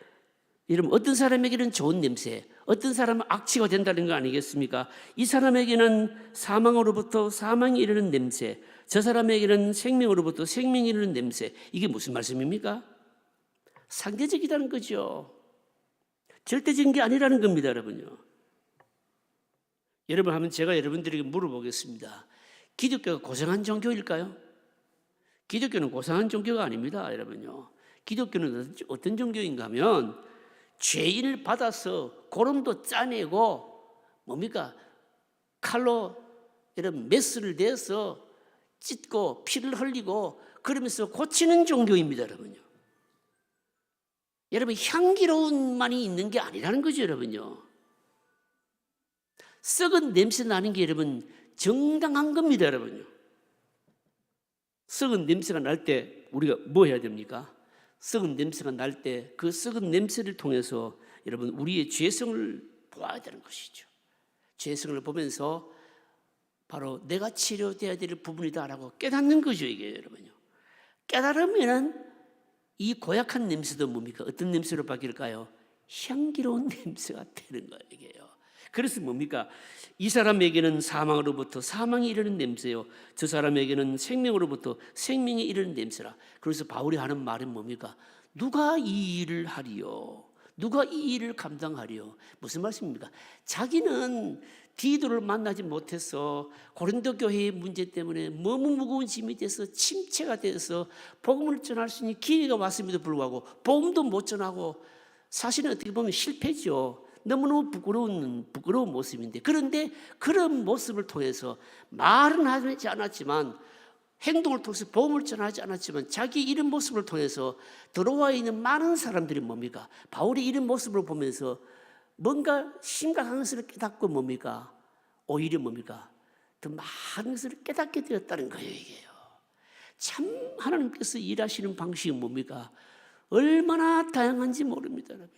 여러분 어떤 사람에게는 좋은 냄새, 어떤 사람은 악취가 된다는 거 아니겠습니까? 이 사람에게는 사망으로부터 사망이 이르는 냄새, 저 사람에게는 생명으로부터 생명이 이르는 냄새. 이게 무슨 말씀입니까? 상대적이라는 거죠. 절대적인 게 아니라는 겁니다, 여러분요. 여러분 하면 제가 여러분들에게 물어보겠습니다. 기독교가 고상한 종교일까요? 기독교는 고상한 종교가 아닙니다, 여러분요. 기독교는 어떤 종교인가 하면 죄인을 받아서 고름도 짜내고 뭡니까? 칼로 여러분 메스를 내서 찢고 피를 흘리고 그러면서 고치는 종교입니다, 여러분요. 여러분 향기로움만이 있는 게 아니라는 거죠, 여러분요. 썩은 냄새 나는 게 여러분 정당한 겁니다, 여러분요. 썩은 냄새가 날 때 우리가 뭐 해야 됩니까? 썩은 냄새가 날 때 그 썩은 냄새를 통해서 여러분 우리의 죄성을 보아야 되는 것이죠. 죄성을 보면서 바로 내가 치료돼야 될 부분이다라고 깨닫는 거죠, 이게 여러분요. 깨달으면은 이 고약한 냄새도 뭡니까? 어떤 냄새로 바뀔까요? 향기로운 냄새가 되는 거예요, 이게요. 그래서 뭡니까? 이 사람에게는 사망으로부터 사망이 이르는 냄새요, 저 사람에게는 생명으로부터 생명이 이르는 냄새라. 그래서 바울이 하는 말은 뭡니까? 누가 이 일을 하리요? 누가 이 일을 감당하리요? 무슨 말씀입니까? 자기는 디도를 만나지 못해서 고린도 교회의 문제 때문에 너무 무거운 짐이 돼서 침체가 돼서 복음을 전할 수 있는 기회가 왔음에도 불구하고 복음도 못 전하고 사실은 어떻게 보면 실패죠. 너무너무 부끄러운 모습인데, 그런데 그런 모습을 통해서 말은 하지 않았지만 행동을 통해서 복음을 전하지 않았지만 자기 이런 모습을 통해서 들어와 있는 많은 사람들이 뭡니까? 바울이 이런 모습을 보면서 뭔가 심각한 것을 깨닫고 뭡니까? 오히려 뭡니까? 더 많은 것을 깨닫게 되었다는 거예요, 이게요. 참 하나님께서 일하시는 방식이 뭡니까? 얼마나 다양한지 모릅니다, 여러분.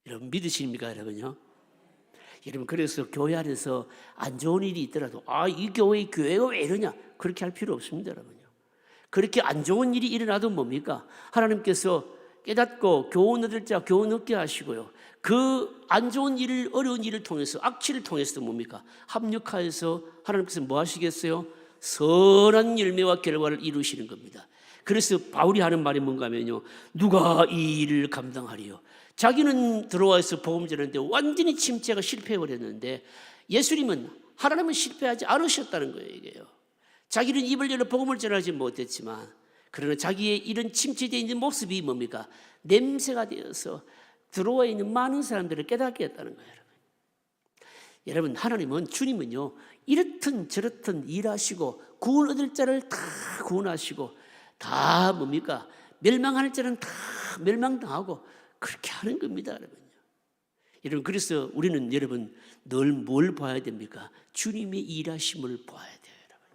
여러분 믿으십니까, 여러분요? 여러분 그래서 교회 안에서 안 좋은 일이 있더라도 이 교회가 왜 이러냐 그렇게 할 필요 없습니다, 여러분요. 그렇게 안 좋은 일이 일어나도 뭡니까? 하나님께서 깨닫고 교훈 얻을 자 교훈 얻게 하시고요. 그 안 좋은 일을, 어려운 일을 통해서, 악취를 통해서 뭡니까? 합력하여서 하나님께서 뭐 하시겠어요? 선한 열매와 결과를 이루시는 겁니다. 그래서 바울이 하는 말이 뭔가 하면요, 누가 이 일을 감당하리요? 자기는 들어와서 복음 전하는데 완전히 침체가 실패해버렸는데 예수님은, 하나님은 실패하지 않으셨다는 거예요, 이게요. 자기는 입을 열어 복음을 전하지 못했지만 그러나 자기의 이런 침체되어 있는 모습이 뭡니까? 냄새가 되어서 들어와 있는 많은 사람들을 깨닫게 했다는 거예요, 여러분. 여러분 하나님은, 주님은요, 이렇든 저렇든 일하시고 구원 얻을 자를 다 구원하시고 다 뭡니까? 멸망할 자는 다 멸망당하고 그렇게 하는 겁니다, 여러분요. 여러분 그래서 우리는 여러분 늘 뭘 봐야 됩니까? 주님의 일하심을 봐야 돼요, 여러분.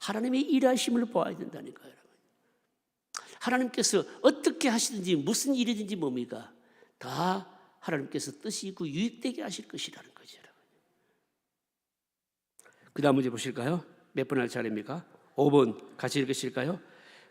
하나님의 일하심을 봐야 된다니까요, 여러분. 하나님께서 어떻게 하시든지 무슨 일이든지 뭡니까? 다 하나님께서 뜻이 있고 유익되게 하실 것이라는 거죠, 여러분. 그 다음 문제 보실까요? 몇 번 할 차례입니까? 5번 같이 읽으실까요?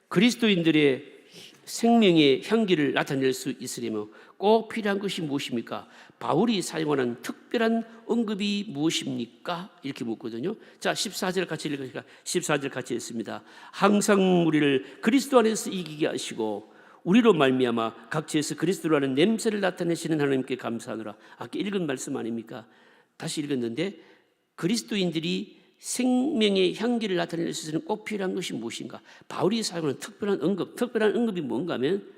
그리스도인들의 생명의 향기를 나타낼 수 있으려면 꼭 필요한 것이 무엇입니까? 바울이 사용하는 특별한 언급이 무엇입니까? 이렇게 묻거든요. 자, 14절 같이 읽으니까 14절 같이 읽습니다. 항상 우리를 그리스도 안에서 이기게 하시고 우리로 말미암아 각지에서 그리스도라는 냄새를 나타내시는 하나님께 감사하노라. 아까 읽은 말씀 아닙니까? 다시 읽었는데 그리스도인들이 생명의 향기를 나타낼 수 있는 꼭 필요한 것이 무엇인가? 바울이 사용하는 특별한 언급이 뭔가 하면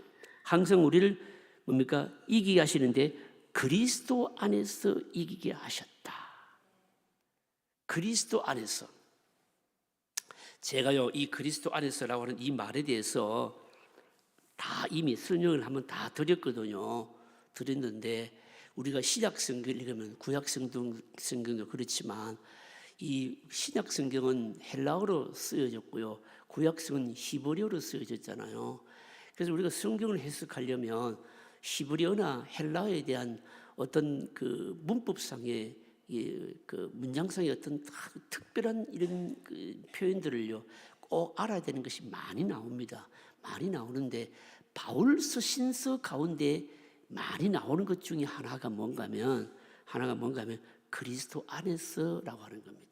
항상 우리를 뭡니까? 이기게 하시는데 그리스도 안에서 이기게 하셨다. 그리스도 안에서. 제가요, 이 그리스도 안에서라고 하는 이 말에 대해서 다 이미 설명을 한번 다 드렸는데 우리가 신약 성경을 읽으면 구약 성경도 그렇지만 이 신약 성경은 헬라어로 쓰여졌고요, 구약성은 히브리어로 쓰여졌잖아요. 그래서 우리가 성경을 해석하려면 히브리어나 헬라어에 대한 어떤 그 문법상의 그 문장상의 어떤 특별한 이런 그 표현들을요 꼭 알아야 되는 것이 많이 나옵니다. 많이 나오는데 바울 서신서 가운데 많이 나오는 것 중에 하나가 뭔가면 그리스도 안에서라고 하는 겁니다.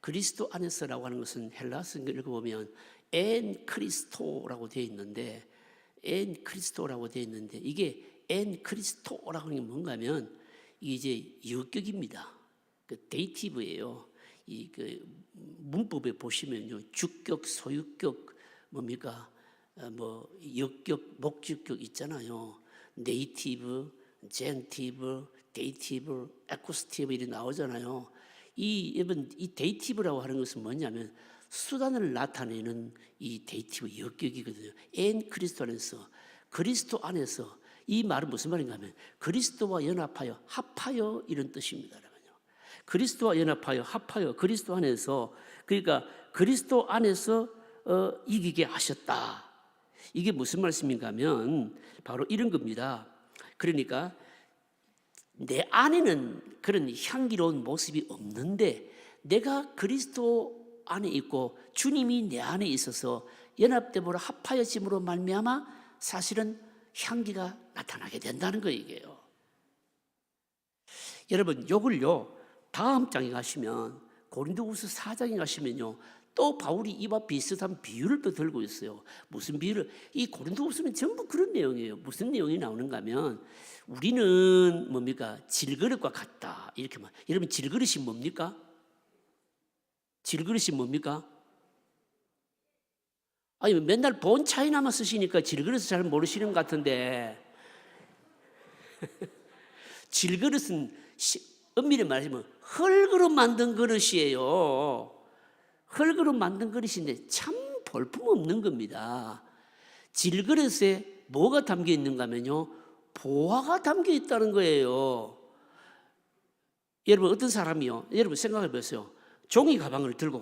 그리스도 안에서라고 하는 것은 헬라 성경 읽어보면 엔 크리스토라고 되어 있는데 이게 엔 크리스토라고 하는 게 뭔가면 이게 이제 역격입니다. 그 데이티브예요. 이 그 문법에 보시면요, 주격, 소유격 뭡니까? 뭐 역격, 목적격 있잖아요. 네이티브, 젠티브, 데이티브, 에쿠스티브 이렇게 나오잖아요. 이 데이티브라고 하는 것은 뭐냐면 수단을 나타내는 이 데이티브 역격이거든요. 엔 그리스도 안에서, 그리스도 안에서. 이 말은 무슨 말인가 하면 그리스도와 연합하여 합하여 이런 뜻입니다. 그리스도와 연합하여 합하여 그리스도 안에서, 그러니까 그리스도 안에서 이기게 하셨다. 이게 무슨 말씀인가 하면 바로 이런 겁니다. 그러니까 내 안에는 그런 향기로운 모습이 없는데 내가 그리스도 안에 있고 주님이 내 안에 있어서 연합됨으로 합하여짐으로 말미암아 사실은 향기가 나타나게 된다는 거예요. 여러분, 요걸요 다음 장에 가시면 고린도후서 4장에 가시면요 또 바울이 이와 비슷한 비유를 또 들고 있어요. 무슨 비유를? 이 고린도후서는 전부 그런 내용이에요. 무슨 내용이 나오는가 하면 우리는 뭡니까? 질그릇과 같다. 이렇게 말. 여러분, 질그릇이 뭡니까? 질그릇이 뭡니까? 아니, 맨날 본 차이나만 쓰시니까 질그릇을 잘 모르시는 것 같은데 질그릇은 엄밀히 말하면 흙으로 만든 그릇이에요. 흙으로 만든 그릇인데 참 볼품없는 겁니다. 질그릇에 뭐가 담겨 있는가 하면요 보화가 담겨 있다는 거예요. 여러분, 어떤 사람이요, 여러분 생각해 보세요. 종이 가방을 들고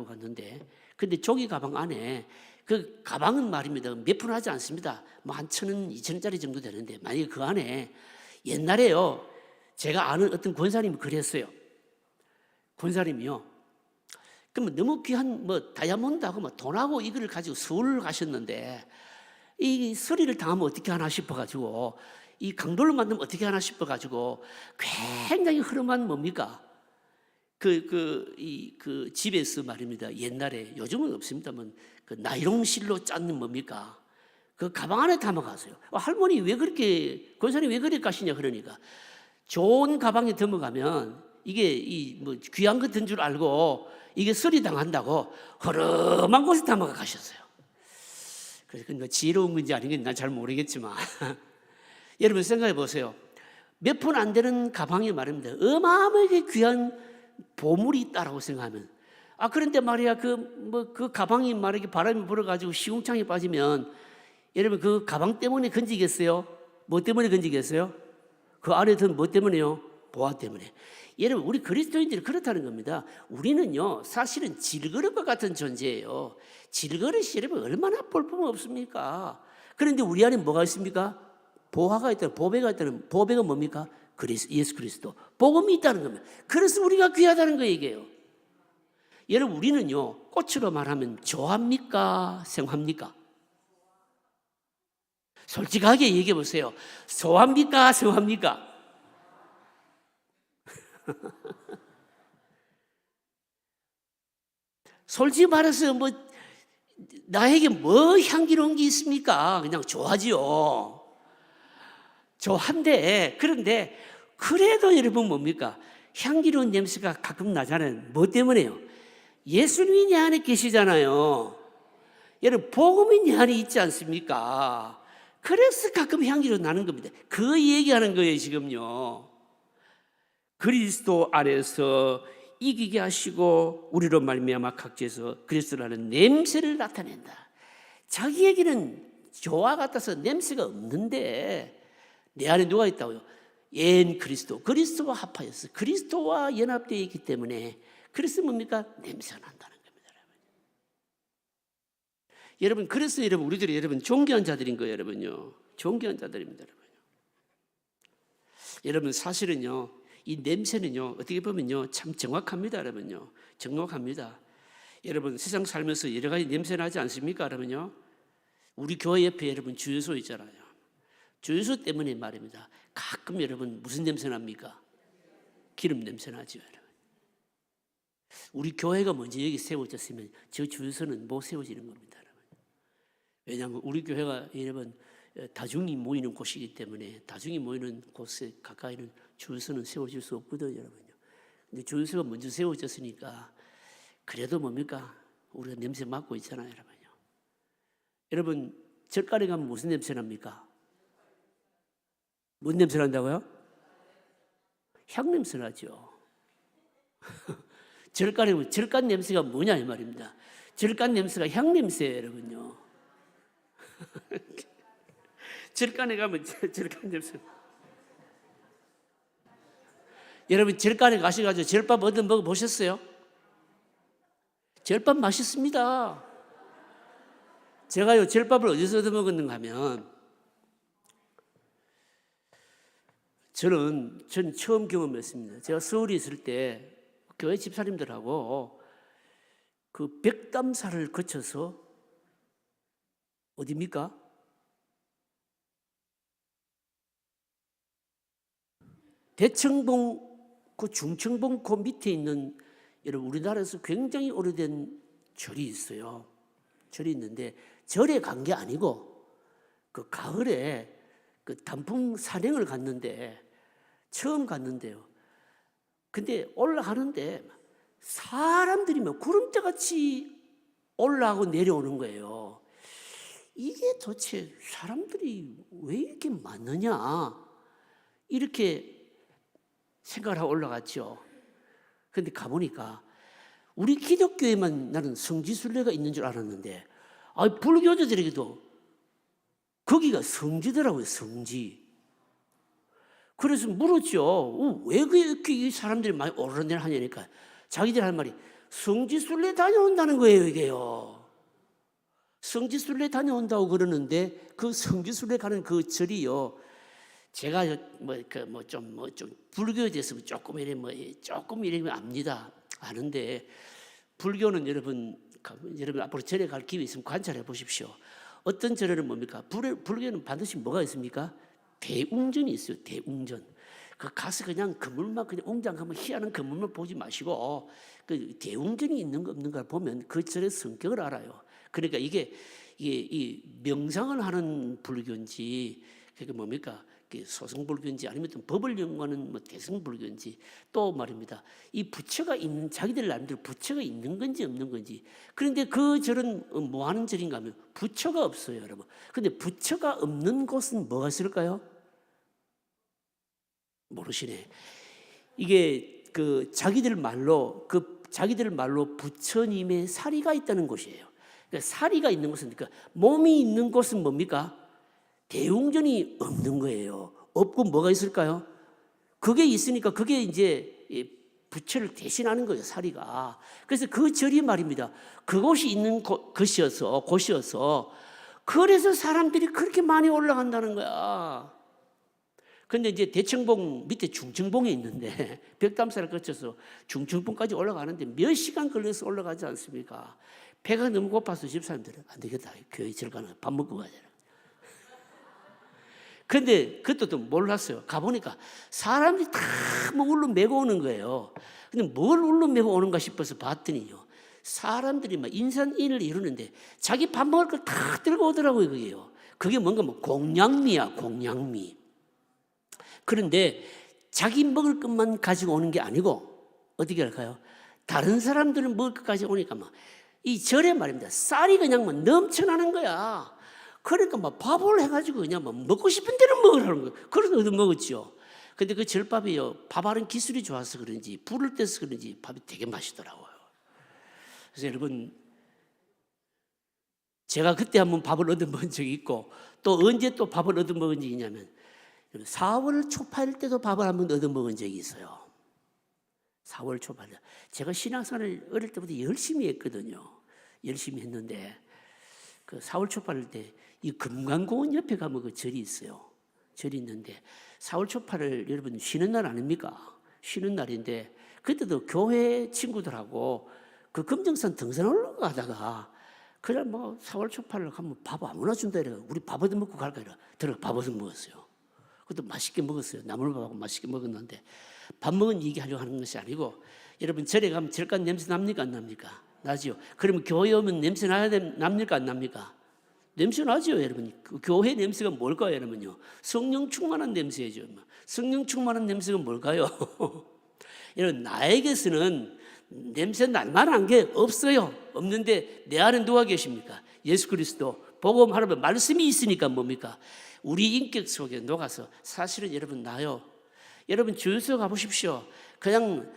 갔는데 근데 종이 가방 안에, 그 가방은 말입니다 몇 푼 하지 않습니다. 뭐 한 1,000원, 2,000원짜리 정도 되는데 만약에 그 안에 옛날에요 제가 아는 어떤 권사님이 그랬어요. 권사님이요, 그러면 너무 귀한 뭐 다이아몬드하고 뭐 돈하고 이거를 가지고 서울 가셨는데 이 서리를 당하면 어떻게 하나 싶어가지고, 이 강돌로 만들면 어떻게 하나 싶어가지고 굉장히 흐름한 뭡니까? 그 집에서 말입니다. 옛날에, 요즘은 없습니다만 그 나이롱실로 짰는 뭡니까? 그 가방 안에 담아가세요. 할머니 왜 그렇게, 권사님 왜 그렇게 가시냐 그러니까 좋은 가방에 담아가면 이게 뭐 귀한 거 든 줄 알고 이게 서리 당한다고 흐름한 곳에 담아가 가셨어요. 그래서 뭐 지혜로운 건지 아닌 건지 난 잘 모르겠지만 여러분 생각해 보세요. 몇 푼 안 되는 가방에 말입니다 어마어마하게 귀한 보물이 있다라고 생각하면, 그런데 말이야 그 가방이 말이야 바람이 불어가지고 시궁창에 빠지면 여러분 그 가방 때문에 건지겠어요? 뭐 때문에 건지겠어요? 그 안에 든 뭐 때문에요? 보화 때문에. 여러분, 우리 그리스도인들이 그렇다는 겁니다. 우리는요 사실은 질그릇과 같은 존재예요. 질그릇이 여러분 얼마나 볼품 없습니까? 그런데 우리 안에 뭐가 있습니까? 보화가 있다는, 보배가 있다는. 보배가 뭡니까? 예수 그리스도, 복음이 있다는 겁니다. 그래서 우리가 귀하다는 거 얘기해요. 여러분, 우리는요, 꽃으로 말하면 좋아합니까? 생합니까? 솔직하게 얘기해 보세요. 좋아합니까? 생합니까? 솔직히 말해서 나에게 뭐 향기로운 게 있습니까? 그냥 좋아하지요. 좋아한데, 그런데 그래도 여러분 뭡니까? 향기로운 냄새가 가끔 나잖아요. 뭐 때문에요? 예수님이 내 안에 계시잖아요. 여러분, 복음이 내 안에 있지 않습니까? 그래서 가끔 향기로 나는 겁니다. 그 얘기하는 거예요, 지금요. 그리스도 안에서 이기게 하시고 우리로 말미암아 각지에서 그리스도라는 냄새를 나타낸다. 자기에게는 조화 같아서 냄새가 없는데 내 안에 누가 있다고요? 옛 그리스도와 합하였어. 그리스도와 연합되어 있기 때문에 그래서 뭡니까? 냄새가 난다는 겁니다. 여러분, 그래서 우리들이 존귀한 자들인 거예요. 여러분요, 존귀한 자들입니다. 여러분, 사실은요, 이 냄새는요, 어떻게 보면요, 참 정확합니다. 여러분요, 정확합니다. 여러분, 세상 살면서 여러 가지 냄새 나지 않습니까? 여러분요, 우리 교회 옆에 여러분 주유소 있잖아요. 주유소 때문에 말입니다. 가끔 여러분 무슨 냄새 납니까? 기름 냄새 나죠, 여러분. 우리 교회가 먼저 여기 세워졌으면 저 주유소는 못 세워지는 겁니다, 여러분. 왜냐하면 우리 교회가 여러분 다중이 모이는 곳이기 때문에 다중이 모이는 곳에 가까이는 주유소는 세워질 수 없거든요, 여러분요. 근데 주유소가 먼저 세워졌으니까 그래도 뭡니까? 우리가 냄새 맡고 있잖아요, 여러분요. 여러분, 절간에 가면 무슨 냄새 납니까? 뭔 냄새 난다고요? 향 냄새 나죠. 절간 냄새가 뭐냐 이 말입니다. 절간 냄새가 향 냄새예요, 여러분요. 절간에 가면 절간 냄새. 여러분, 절간에 가셔가지고 절밥 얻어 먹어 보셨어요? 절밥 맛있습니다. 제가요, 절밥을 어디서 얻어 먹었는가 하면 저는 처음 경험했습니다. 제가 서울에 있을 때 교회 집사님들하고 그 백담사를 거쳐서 어디입니까? 대청봉, 그 중청봉 그 밑에 있는, 여러분, 우리나라에서 굉장히 오래된 절이 있어요. 절이 있는데 절에 간 게 아니고 그 가을에 그 단풍 산행을 갔는데 처음 갔는데요. 근데 올라가는데 사람들이 막 구름대같이 올라가고 내려오는 거예요. 이게 도대체 사람들이 왜 이렇게 많느냐 이렇게 생각을 하고 올라갔죠. 그런데 가보니까 우리 기독교에만 나는 성지순례가 있는 줄 알았는데 불교자들에게도 거기가 성지더라고요. 성지. 그래서 물었죠. 왜 이렇게 사람들이 많이 오르내려 하냐니까 자기들 할 말이 성지순례 다녀온다는 거예요. 이게요. 성지순례 다녀온다고 그러는데 그 성지순례 가는 그 절이요. 제가 좀 불교에 대해서 조금 이러면 압니다. 아는데 불교는 여러분 앞으로 절에 갈 기회 있으면 관찰해 보십시오. 어떤 절에는 뭡니까? 불교는 반드시 뭐가 있습니까? 대웅전이 있어요. 대웅전. 그 가서 그냥 건물만 그냥 웅장 가면 희한한 건물만 보지 마시고 그 대웅전이 있는 거 없는가 보면 그 절의 성격을 알아요. 그러니까 이게 이 명상을 하는 불교인지 그게 뭡니까? 소승불교인지 아니면 법을 연구하는 대승불교인지 또 말입니다. 이 부처가 있는 자기들 나름대로 부처가 있는 건지 없는 건지. 그런데 그 절은 뭐 하는 절인가 하면 부처가 없어요, 여러분. 그런데 부처가 없는 곳은 뭐가 있을까요? 모르시네. 이게 자기들 말로 부처님의 사리가 있다는 곳이에요. 그러니까 사리가 있는 곳은 몸이 있는 곳은 뭡니까? 대웅전이 없는 거예요. 없고 뭐가 있을까요? 그게 있으니까 그게 이제 부처를 대신하는 거예요, 사리가. 그래서 그 절이 말입니다. 그곳이 있는 곳이어서 그래서 사람들이 그렇게 많이 올라간다는 거야. 근데 이제 대청봉 밑에 중청봉이 있는데 벽담사를 거쳐서 중청봉까지 올라가는데 몇 시간 걸려서 올라가지 않습니까? 배가 너무 고파서 집사람들은 안 되겠다. 교회 들어가는 밥 먹고 가자. 근데 그것도 몰랐어요. 가보니까 사람들이 다 뭐 울로 메고 오는 거예요. 근데 뭘 울로 메고 오는가 싶어서 봤더니요. 사람들이 막 인산인을 이루는데 자기 밥 먹을 걸 다 들고 오더라고요. 그게 뭔가 뭐 공양미야, 공양미. 그런데 자기 먹을 것만 가지고 오는 게 아니고 어떻게 할까요? 다른 사람들은 먹을 것 가지고 오니까 막 이 절에 말입니다. 쌀이 그냥 막 넘쳐나는 거야. 그러니까 막 밥을 해가지고 그냥 막 먹고 싶은 대로 먹으라는 거예요. 그래서 얻어 먹었죠. 근데 그 절밥이요, 밥하는 기술이 좋아서 그런지 불을 떼서 그런지 밥이 되게 맛있더라고요. 그래서 여러분, 제가 그때 한번 밥을 얻어 먹은 적이 있고 또 언제 또 밥을 얻어 먹은 적이 있냐면 4월 초파일 때도 밥을 한번 얻어 먹은 적이 있어요. 4월 초파일 때. 제가 신앙생활을 어릴 때부터 열심히 했거든요. 열심히 했는데 그 4월 초파일 때 이 금강공원 옆에 가면 그 절이 있어요. 절이 있는데 4월 초파를 여러분 쉬는 날 아닙니까? 쉬는 날인데 그때도 교회 친구들하고 그 금정산 등산 올라가다가 그냥 뭐 4월 초파를 가면 밥 아무나 준다 이래. 우리 밥 얻어 먹고 갈까 이래. 들어가 밥 얻어 먹었어요. 그것도 맛있게 먹었어요. 나물밥하고 맛있게 먹었는데 밥 먹은 얘기하려고 하는 것이 아니고 여러분 절에 가면 절간 냄새 납니까 안 납니까? 나지요. 그러면 교회 오면 냄새 납니까 안 납니까? 냄새 나죠, 여러분. 그 교회 냄새가 뭘까요, 여러분요? 성령 충만한 냄새죠. 성령 충만한 냄새가 뭘까요? 여러분, 나에게서는 냄새 날 만한 게 없어요. 없는데 내 안에 누가 계십니까? 예수 그리스도. 복음 하나님 말씀이 있으니까 뭡니까? 우리 인격 속에 녹아서 사실은 여러분 나요. 여러분 주유소 가보십시오. 그냥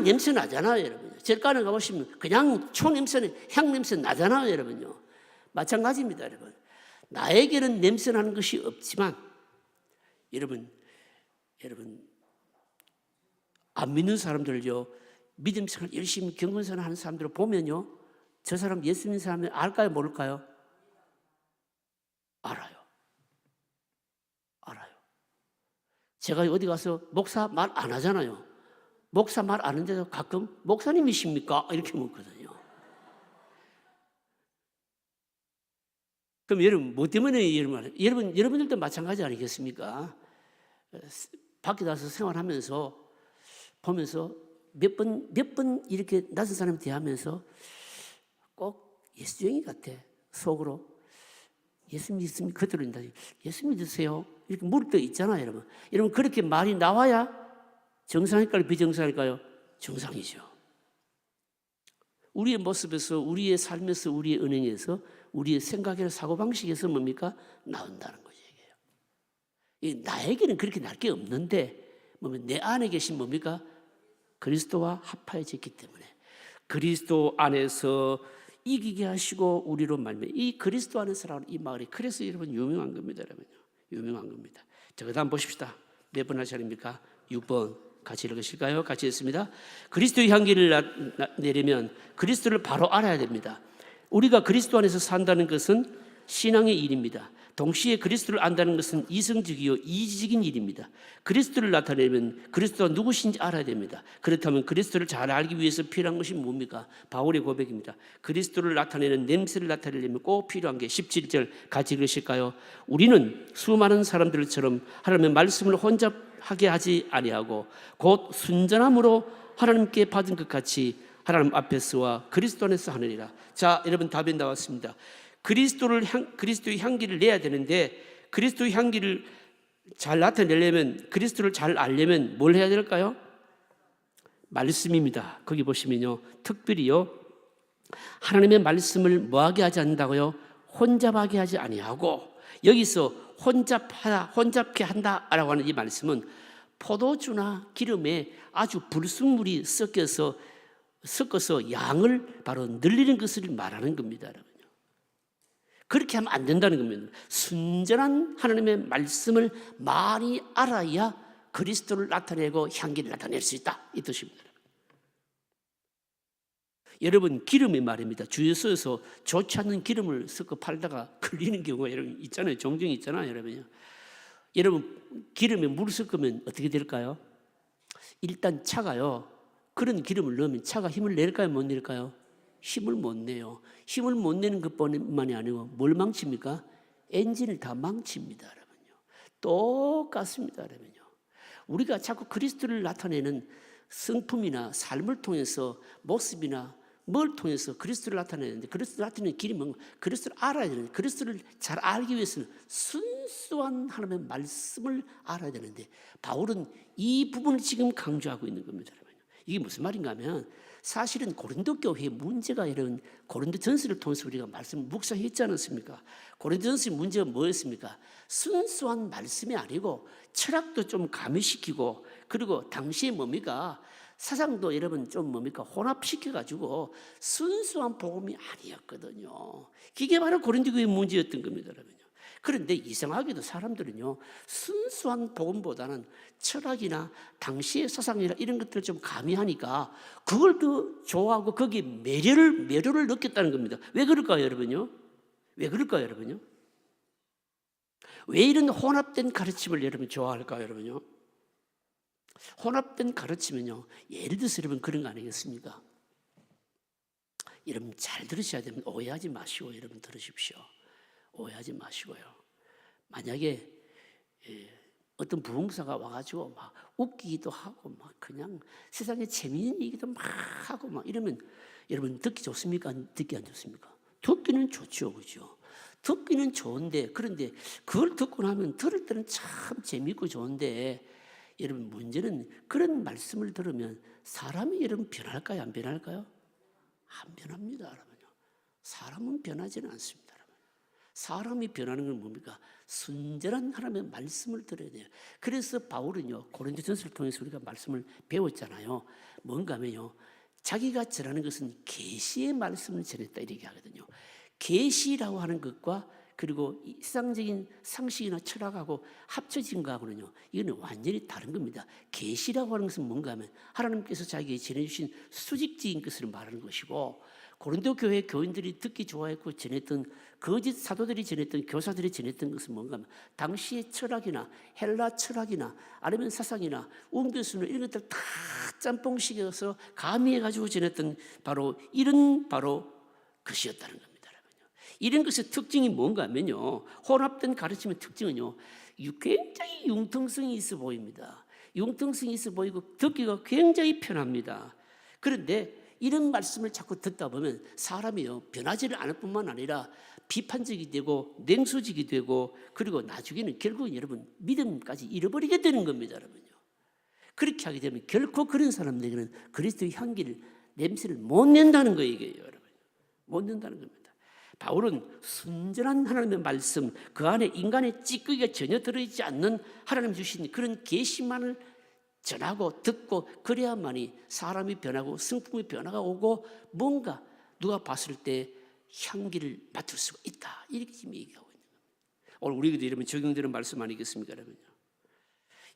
냄새 나잖아요, 여러분. 절간에 가보시면 그냥 초 냄새는 향 냄새 나잖아요, 여러분요. 마찬가지입니다, 여러분. 나에게는 냄새 나는 것이 없지만 여러분 안 믿는 사람들요, 믿음 생활 열심히 경건생활 하는 사람들을 보면요, 저 사람 예수 믿는 사람이 알까요, 모를까요? 알아요. 제가 어디 가서 목사 말 안 하잖아요. 목사 말 안 하는데도 가끔 목사님이십니까? 이렇게 묻거든요. 그럼 여러분 뭐 때문에 여러분들도 마찬가지 아니겠습니까? 밖에 나서 생활하면서 보면서 몇 번 이렇게 낯선 사람 대하면서 꼭 예수쟁이 같아. 속으로 예수 믿습니까? 그들은 예수 믿으세요? 이렇게 물을 때 있잖아요, 여러분. 여러분 그렇게 말이 나와야 정상일까요, 비정상일까요? 정상이죠. 우리의 모습에서, 우리의 삶에서, 우리의 은행에서, 우리의 생각이나 사고방식에서 뭡니까? 나온다는 거죠. 이게 나에게는 그렇게 날 게 없는데 내 안에 계신 뭡니까? 그리스도와 합하여졌기 때문에 그리스도 안에서 이기게 하시고 우리로 말미암아 이 그리스도 안에서라는 이 말이 그래서 여러분 유명한 겁니다. 여러분요. 유명한 겁니다. 자, 그다음 보십시다. 몇 번 할 차례입니까? 6번. 같이 읽으실까요? 같이 읽습니다. 그리스도의 향기를 내려면 그리스도를 바로 알아야 됩니다. 우리가 그리스도 안에서 산다는 것은 신앙의 일입니다. 동시에 그리스도를 안다는 것은 이성적이요 이지적인 일입니다. 그리스도를 나타내면 그리스도가 누구신지 알아야 됩니다. 그렇다면 그리스도를 잘 알기 위해서 필요한 것이 뭡니까? 바울의 고백입니다. 그리스도를 나타내는 냄새를 나타내려면 꼭 필요한 게 17절 같이 읽으실까요? 우리는 수많은 사람들처럼 하나님의 말씀을 혼잡하게 하지 아니하고 곧 순전함으로 하나님께 받은 것 같이 하나님 앞에서와 그리스도 안에서 하느니라. 자, 여러분 답이 나왔습니다. 그리스도의 향기를 내야 되는데 그리스도의 향기를 잘 나타내려면 그리스도를 잘 알려면 뭘 해야 될까요? 말씀입니다. 거기 보시면요, 특별히요 하나님의 말씀을 뭐하게 하지 않는다고요? 혼잡하게 하지 아니하고 여기서 혼잡케 한다라고 하는 이 말씀은 포도주나 기름에 아주 불순물이 섞어서 양을 바로 늘리는 것을 말하는 겁니다. 여러분. 그렇게 하면 안 된다는 겁니다. 순전한 하나님의 말씀을 많이 알아야 그리스도를 나타내고 향기를 나타낼 수 있다 이 뜻입니다. 여러분 기름이 말입니다. 주유소에서 좋지 않는 기름을 섞어 팔다가 걸리는 경우가 여러분 있잖아요. 종종 있잖아요, 여러분요. 여러분 기름에 물을 섞으면 어떻게 될까요? 일단 차가요. 그런 기름을 넣으면 차가 힘을 낼까요? 못 낼까요? 힘을 못 내요. 힘을 못 내는 것뿐만이 아니고 뭘 망칩니까? 엔진을 다 망칩니다. 여러분요. 똑같습니다. 여러분요. 우리가 자꾸 그리스도를 나타내는 성품이나 삶을 통해서 모습이나 뭘 통해서 그리스도를 나타내는데, 그리스도를 나타내는 길이 뭔가? 그리스도를 알아야 되는데, 그리스도를 잘 알기 위해서는 순수한 하나님의 말씀을 알아야 되는데, 바울은 이 부분을 지금 강조하고 있는 겁니다. 이게 무슨 말인가 하면, 사실은 고린도 교회의 문제가 이런 고린도전서를 통해서 우리가 말씀을 묵상했지 않았습니까? 고린도전서의 문제가 뭐였습니까? 순수한 말씀이 아니고 철학도 좀 가미시키고, 그리고 당시에 뭡니까? 사상도 여러분 좀 뭡니까? 혼합시켜가지고 순수한 복음이 아니었거든요. 이게 바로 고린도 교회의 문제였던 겁니다, 여러분요. 그런데 이상하게도 사람들은요, 순수한 복음보다는 철학이나 당시의 사상이나 이런 것들을 좀 가미하니까 그걸 더 좋아하고 거기에 매료를 느꼈다는 겁니다. 왜 그럴까요, 여러분요? 왜 그럴까요, 여러분요? 왜 이런 혼합된 가르침을 여러분 좋아할까요, 여러분요? 혼합된 가르치면요, 예를 들어서 여러분 그런 거 아니겠습니까? 여러분 잘 들으셔야 됩니다. 오해하지 마시고 여러분 들으십시오. 오해하지 마시고요. 만약에 어떤 부흥사가 와가지고 막 웃기기도 하고 막 그냥 세상에 재미있는 얘기도 막 하고 막 이러면 여러분 듣기 좋습니까? 듣기 안 좋습니까? 듣기는 좋죠, 그죠? 듣기는 좋은데, 그런데 그걸 듣고 나면 들을 때는 참 재미있고 좋은데, 여러분 문제는 그런 말씀을 들으면 사람이 여러분 변할까요? 안 변할까요? 안 변합니다, 여러분요. 사람은 변하지는 않습니다, 여러분. 사람이 변하는 건 뭡니까? 순전한 하나님의 말씀을 들어야 돼요. 그래서 바울은요, 고린도전서를 통해서 우리가 말씀을 배웠잖아요. 뭔가 하면요, 자기가 전하는 것은 계시의 말씀을 전했다 이렇게 하거든요. 계시라고 하는 것과 그리고 세상적인 상식이나 철학하고 합쳐진 거하고는요, 이거는 완전히 다른 겁니다. 계시라고 하는 것은 뭔가 하면 하나님께서 자기에게 전해주신 수직적인 것을 말하는 것이고, 고린도 교회 교인들이 듣기 좋아했고 전했던 거짓 사도들이 전했던 교사들이 전했던 것은 뭔가 하면 당시의 철학이나 헬라 철학이나 아니면 사상이나 웅변수는 이런 것들 다 짬뽕식에서 가미해가지고 전했던 바로 이런 바로 것이었다는 겁니다. 이런 것의 특징이 뭔가 하면요, 혼합된 가르침의 특징은요, 굉장히 융통성이 있어 보입니다. 융통성이 있어 보이고 듣기가 굉장히 편합니다. 그런데 이런 말씀을 자꾸 듣다 보면 사람이요, 변하지를 않을 뿐만 아니라 비판적이 되고 냉소적이 되고, 그리고 나중에는 결국은 여러분 믿음까지 잃어버리게 되는 겁니다, 여러분요. 그렇게 하게 되면 결코 그런 사람들에게는 그리스도의 향기를, 냄새를 못 낸다는 거예요, 이게 여러분. 못 낸다는 겁니다. 바울은 순전한 하나님의 말씀, 그 안에 인간의 찌꺼기가 전혀 들어있지 않는 하나님 주신 그런 계시만을 전하고 듣고, 그래야만이 사람이 변하고 성품의 변화가 오고 뭔가 누가 봤을 때 향기를 맡을 수가 있다, 이렇게 지금 얘기하고 있는 겁니다. 오늘 우리에게도 여러분 적용되는 말씀 아니겠습니까, 여러분요?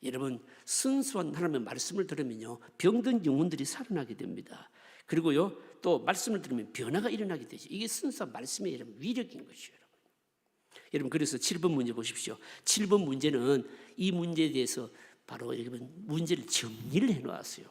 여러분 순수한 하나님의 말씀을 들으면요, 병든 영혼들이 살아나게 됩니다. 그리고요, 또 말씀을 들으면 변화가 일어나게 되죠. 이게 순수한 말씀의 여러분 위력인 것이에요, 여러분. 여러분 그래서 7번 문제 보십시오. 7번 문제는 이 문제에 대해서 바로 여러분 문제를 정리를 해놓았어요.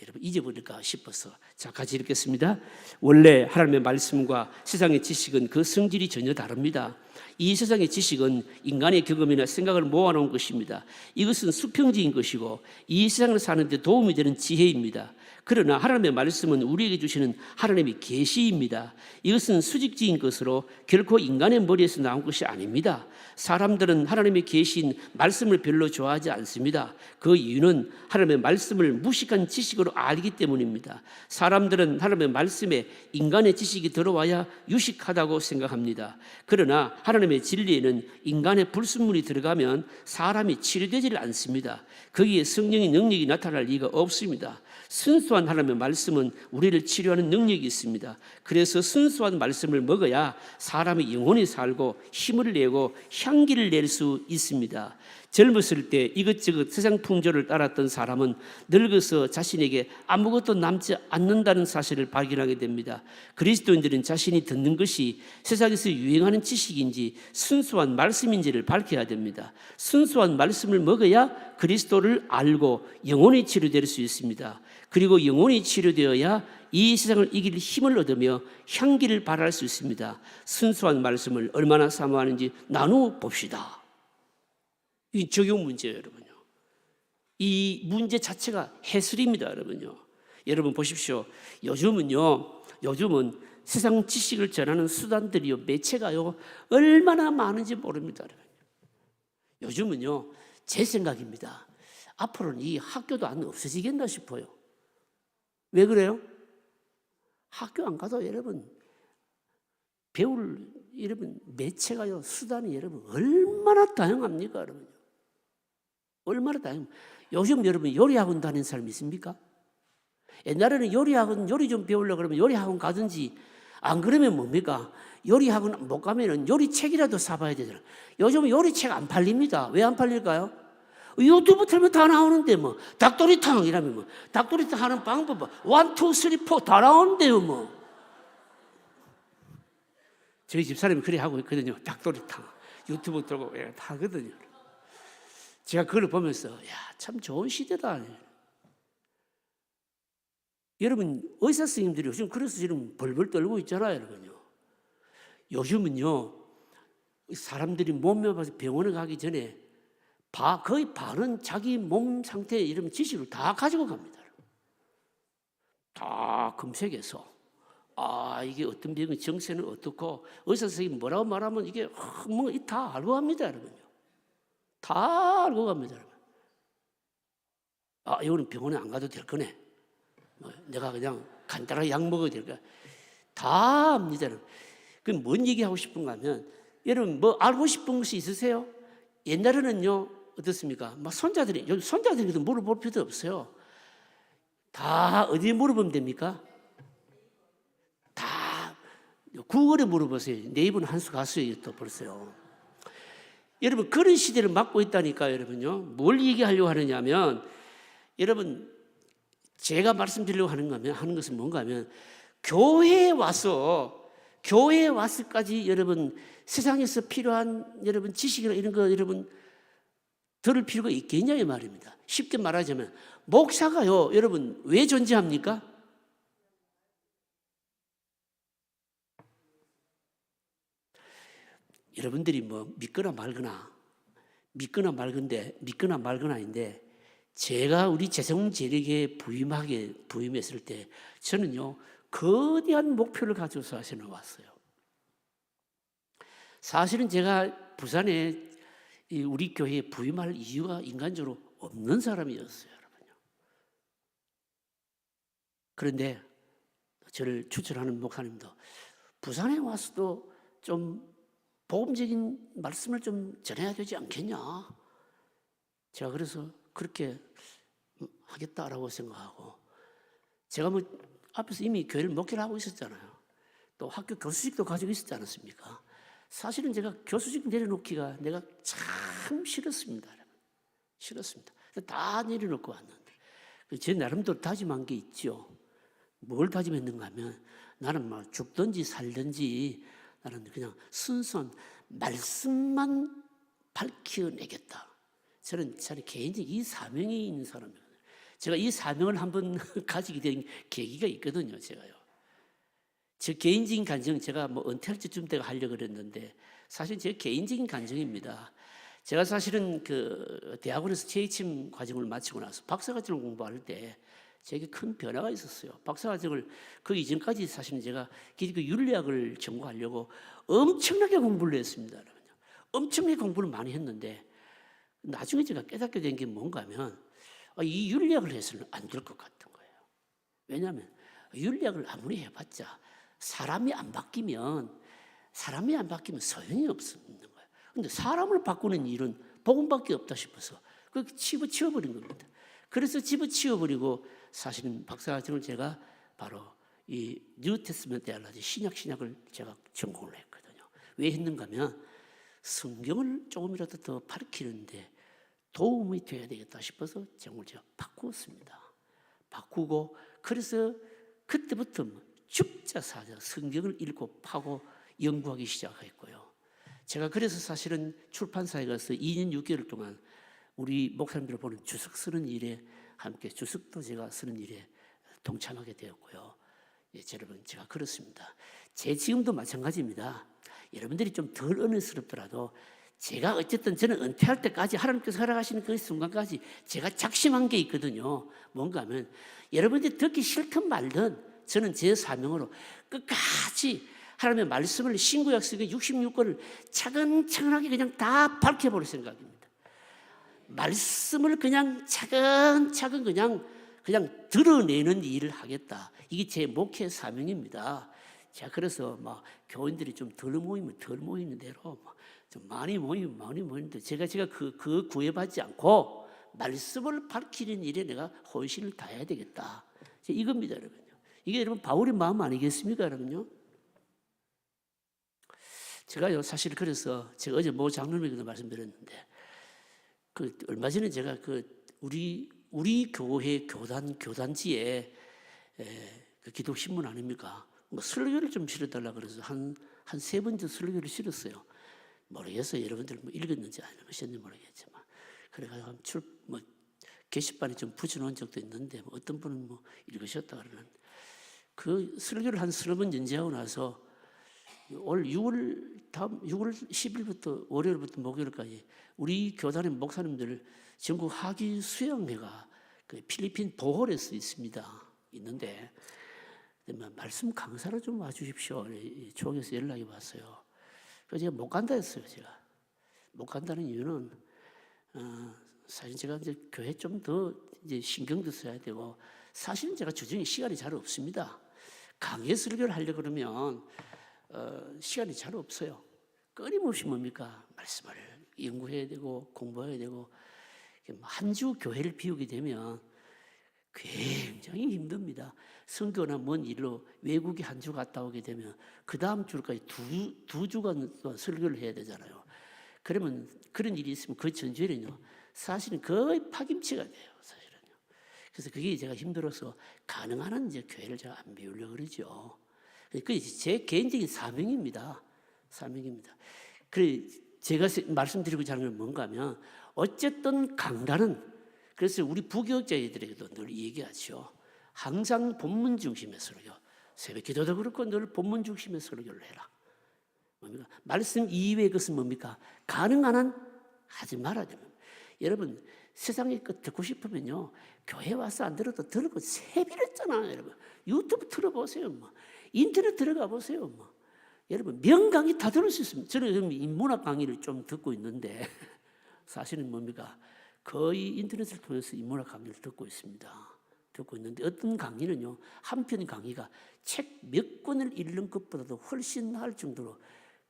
여러분 잊어버릴까 싶어서 자, 같이 읽겠습니다. 원래 하나님의 말씀과 세상의 지식은 그 성질이 전혀 다릅니다. 이 세상의 지식은 인간의 경험이나 생각을 모아놓은 것입니다. 이것은 수평적인 것이고 이 세상을 사는 데 도움이 되는 지혜입니다. 그러나 하나님의 말씀은 우리에게 주시는 하나님의 계시입니다. 이것은 수직적인 것으로 결코 인간의 머리에서 나온 것이 아닙니다. 사람들은 하나님의 계시인 말씀을 별로 좋아하지 않습니다. 그 이유는 하나님의 말씀을 무식한 지식으로 알기 때문입니다. 사람들은 하나님의 말씀에 인간의 지식이 들어와야 유식하다고 생각합니다. 그러나 하나님의 진리에는 인간의 불순물이 들어가면 사람이 치료되지 않습니다. 거기에 성령의 능력이 나타날 리가 없습니다. 순수한 하나님의 말씀은 우리를 치료하는 능력이 있습니다. 그래서 순수한 말씀을 먹어야 사람이 영혼이 살고 힘을 내고 향기를 낼 수 있습니다. 젊었을 때 이것저것 세상 풍조를 따랐던 사람은 늙어서 자신에게 아무것도 남지 않는다는 사실을 발견하게 됩니다. 그리스도인들은 자신이 듣는 것이 세상에서 유행하는 지식인지 순수한 말씀인지를 밝혀야 됩니다. 순수한 말씀을 먹어야 그리스도를 알고 영혼이 치료될 수 있습니다. 그리고 영혼이 치료되어야 이 세상을 이길 힘을 얻으며 향기를 발할 수 있습니다. 순수한 말씀을 얼마나 사모하는지 나누어 봅시다. 이 적용 문제예요, 여러분요. 이 문제 자체가 해설입니다, 여러분요. 여러분 보십시오. 요즘은 세상 지식을 전하는 수단들이요, 매체가요, 얼마나 많은지 모릅니다, 여러분. 요즘은요, 제 생각입니다. 앞으로는 이 학교도 안 없어지겠나 싶어요. 왜 그래요? 학교 안 가도 여러분 배울 매체가요, 수단이 여러분 얼마나 다양합니까, 여러분? 얼마나 다양. 요즘 여러분 요리학원 다니는 사람 있습니까? 옛날에는 요리학원 요리 좀 배우려고 그러면 요리학원 가든지, 안 그러면 뭡니까? 요리학원 못 가면은 요리책이라도 사봐야 되잖아요. 요즘은 요리책 안 팔립니다. 왜 안 팔릴까요? 유튜브 틀면 다 나오는데 뭐 닭도리탕이라면 뭐 닭도리탕 하는 방법 1, 2, 3, 4 다 나오는데요 뭐. 저희 집사람이 그래 하고 있거든요. 닭도리탕 유튜브 들고 다 하거든요. 제가 그걸 보면서 참 좋은 시대다. 여러분 의사 선생님들이 요즘 그래서 지금 벌벌 떨고 있잖아요, 여러분요. 요즘은요 사람들이 몸이 아파서 병원에 가기 전에 거의 반은 자기 몸 상태 이런 지식을 다 가지고 갑니다. 다 검색해서 이게 어떤 병의 정세는 어떻고 의사 선생님이 뭐라고 말하면 이게 다 알고 갑니다, 여러분요. 다 알고 갑니다, 여러분. 이거는 병원에 안 가도 될 거네. 내가 그냥 간단하게 약 먹어도 될 거야. 다 압니다, 여러분. 그럼 뭔 얘기하고 싶은가 하면, 여러분 뭐 알고 싶은 것이 있으세요? 옛날에는요 어떻습니까? 막 손자들에게도 물어볼 필요도 없어요. 다 어디에 물어보면 됩니까? 다 구글에 물어보세요. 네이버는 한 수 갔어요. 또 벌써요. 여러분 그런 시대를 맞고 있다니까요, 여러분요. 뭘 얘기하려고 하느냐면, 여러분 제가 말씀드리려고 하는 것은 뭔가 하면, 교회에 와서까지 여러분 세상에서 필요한 여러분 지식이나 이런 거 여러분 들을 필요가 있겠냐 이 말입니다. 쉽게 말하자면 목사가요, 여러분 왜 존재합니까? 여러분들이 뭐 믿거나 말거나인데, 제가 우리 재성제력에 부임했을 때 저는요 거대한 목표를 가지고서 왔어요. 사실은 제가 부산에 우리 교회에 부임할 이유가 인간적으로 없는 사람이었어요, 여러분요. 그런데 저를 추천하는 목사님도 부산에 와서도 좀 복음적인 말씀을 좀 전해야 되지 않겠냐. 제가 그래서 그렇게 하겠다라고 생각하고, 제가 뭐 앞에서 이미 교회를 목회를 하고 있었잖아요. 또 학교 교수직도 가지고 있었지 않았습니까? 사실은 제가 교수직 내려놓기가 내가 참 싫었습니다. 싫었습니다. 다 내려놓고 왔는데, 제 나름대로 다짐한 게 있죠. 뭘 다짐했는가 하면, 나는 막 죽든지 살든지 나는 그냥 순수한 말씀만 밝혀내겠다. 저는 개인적인 이 사명이 있는 사람이거든요. 제가 이 사명을 한번 가지게 된 계기가 있거든요, 제가요. 제 개인적인 간증은 제가 뭐 은퇴할 때쯤 때가 하려고 그랬는데, 사실 제 개인적인 간증입니다. 제가 사실은 그 대학원에서 재취임 과정을 마치고 나서 박사과정을 공부할 때 제게 큰 변화가 있었어요. 박사과정을 그 이전까지 사실은 제가 기독교 윤리학을 전공하려고 엄청나게 공부를 했습니다. 엄청나게 공부를 많이 했는데, 나중에 제가 깨닫게 된 게 뭔가 하면, 이 윤리학을 해서는 안 될 것 같은 거예요. 왜냐하면 윤리학을 아무리 해봤자 사람이 안 바뀌면 소용이 없는 거예요. 그런데 사람을 바꾸는 일은 복음밖에 없다 싶어서 그렇게 집어치워버린 겁니다. 그래서 집어치워버리고, 사실은 박사과정을 제가 바로 이 뉴 테스트먼트 테올로지 신약을 제가 전공을 했거든요. 왜 했는가 하면 성경을 조금이라도 더 밝히는데 도움이 되어야 되겠다 싶어서 제목을 제가 바꾸었습니다. 바꾸고 그래서 그때부터 죽자사자 성경을 읽고 파고 연구하기 시작했고요. 제가 그래서 사실은 출판사에 가서 2년 6개월 동안 우리 목사님들을 보는 주석 쓰는 일에 함께 주석도 제가 쓰는 일에 동참하게 되었고요. 예, 여러분 제가 그렇습니다. 제 지금도 마찬가지입니다. 여러분들이 좀 덜 은혜스럽더라도 제가 어쨌든 저는 은퇴할 때까지 하나님께서 허락하시는 그 순간까지 제가 작심한 게 있거든요. 뭔가 하면 여러분들이 듣기 싫든 말든 저는 제 사명으로 끝까지 하나님의 말씀을 신구약 속의 66권을 차근차근하게 그냥 다 밝혀볼 생각입니다. 말씀을 그냥 차근차근 그냥 드러내는 일을 하겠다. 이게 제 목회 사명입니다. 제가 그래서 막 교인들이 좀 덜 모이면 덜 모이는 대로 좀 많이 모이면 많이 모이는데 제가 그 구애받지 않고 말씀을 밝히는 일에 내가 혼신을 다해야 되겠다. 이겁니다, 여러분요. 이게 여러분 바울의 마음 아니겠습니까, 여러분요? 제가요 사실 그래서 제가 어제 모 장로님에게도 말씀드렸는데 그 얼마 전에 제가 그 우리 교회 교단지에 그 기독 신문 아닙니까? 뭐 설교를 좀 실어달라 그래서 한 세 번째 설교를 실었어요. 모르겠어요. 여러분들 뭐 읽었는지 안 읽으셨는지 모르겠지만 그래가지고 게시판에 좀 붙여놓은 적도 있는데 뭐 어떤 분은 뭐 읽으셨다 그러는 그 설교를 한 서너 번 연재하고 나서 올 6월 10일부터 월요일부터 목요일까지 우리 교단의 목사님들 전국 학위 수양회가 그 필리핀 보홀에서 있는데 말씀 강사로 좀 와주십시오. 조에서 연락이 왔어요. 그래서 제가 못 간다 했어요. 제가 못 간다는 이유는 사실 제가 이제 교회 좀 더 이제 신경도 써야 되고 사실은 제가 주중에 시간이 잘 없습니다. 강의 설교를 하려고 그러면 시간이 잘 없어요. 끊임없이 뭡니까? 말씀을 연구해야 되고 공부해야 되고 한 주 교회를 비우게 되면 굉장히 힘듭니다. 선교나 먼 일로 외국에 한 주 갔다 오게 되면 그 다음 주까지 두 주간 설교를 해야 되잖아요. 그러면 그런 일이 있으면 그 전주에는요 사실은 거의 파김치가 돼요. 사실은요. 그래서 그게 제가 힘들어서 가능한 한 이제 교회를 제가 안 비우려고 그러죠. 그게 제 개인적인 사명입니다. 그래 제가 말씀드리고 자는 건 뭔가 하면 어쨌든 강단은 그래서 우리 부교육자들에게도 늘 얘기하죠. 항상 본문 중심의 설교. 새벽 기도도 그렇고 늘 본문 중심의 설교를 해라. 뭡니까? 말씀 이외의 것은 뭡니까? 가능한 한 하지 말아야 됩니다. 여러분 세상의 것 듣고 싶으면요 교회 와서 안 들어도 들고 세비랬잖아요. 여러분 유튜브 들어보세요. 뭐. 인터넷 들어가 보세요. 뭐. 여러분 명강의 다 들을 수 있습니다. 저는 인문학 강의를 좀 듣고 있는데 사실은 뭡니까? 거의 인터넷을 통해서 인문학 강의를 듣고 있는데 어떤 강의는요 한 편 강의가 책 몇 권을 읽는 것보다도 훨씬 나을 정도로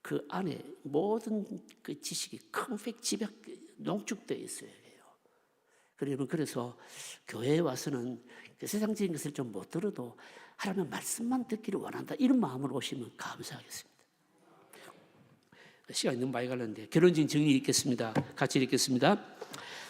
그 안에 모든 그 지식이 컴팩 집약 농축되어 있어야 해요. 그래서 교회에 와서는 그 세상적인 것을 좀 못 들어도 하나님의 말씀만 듣기를 원한다 이런 마음으로 오시면 감사하겠습니다. 시간이 너무 많이 갈랐는데 결론적인 정리 읽겠습니다. 같이 읽겠습니다.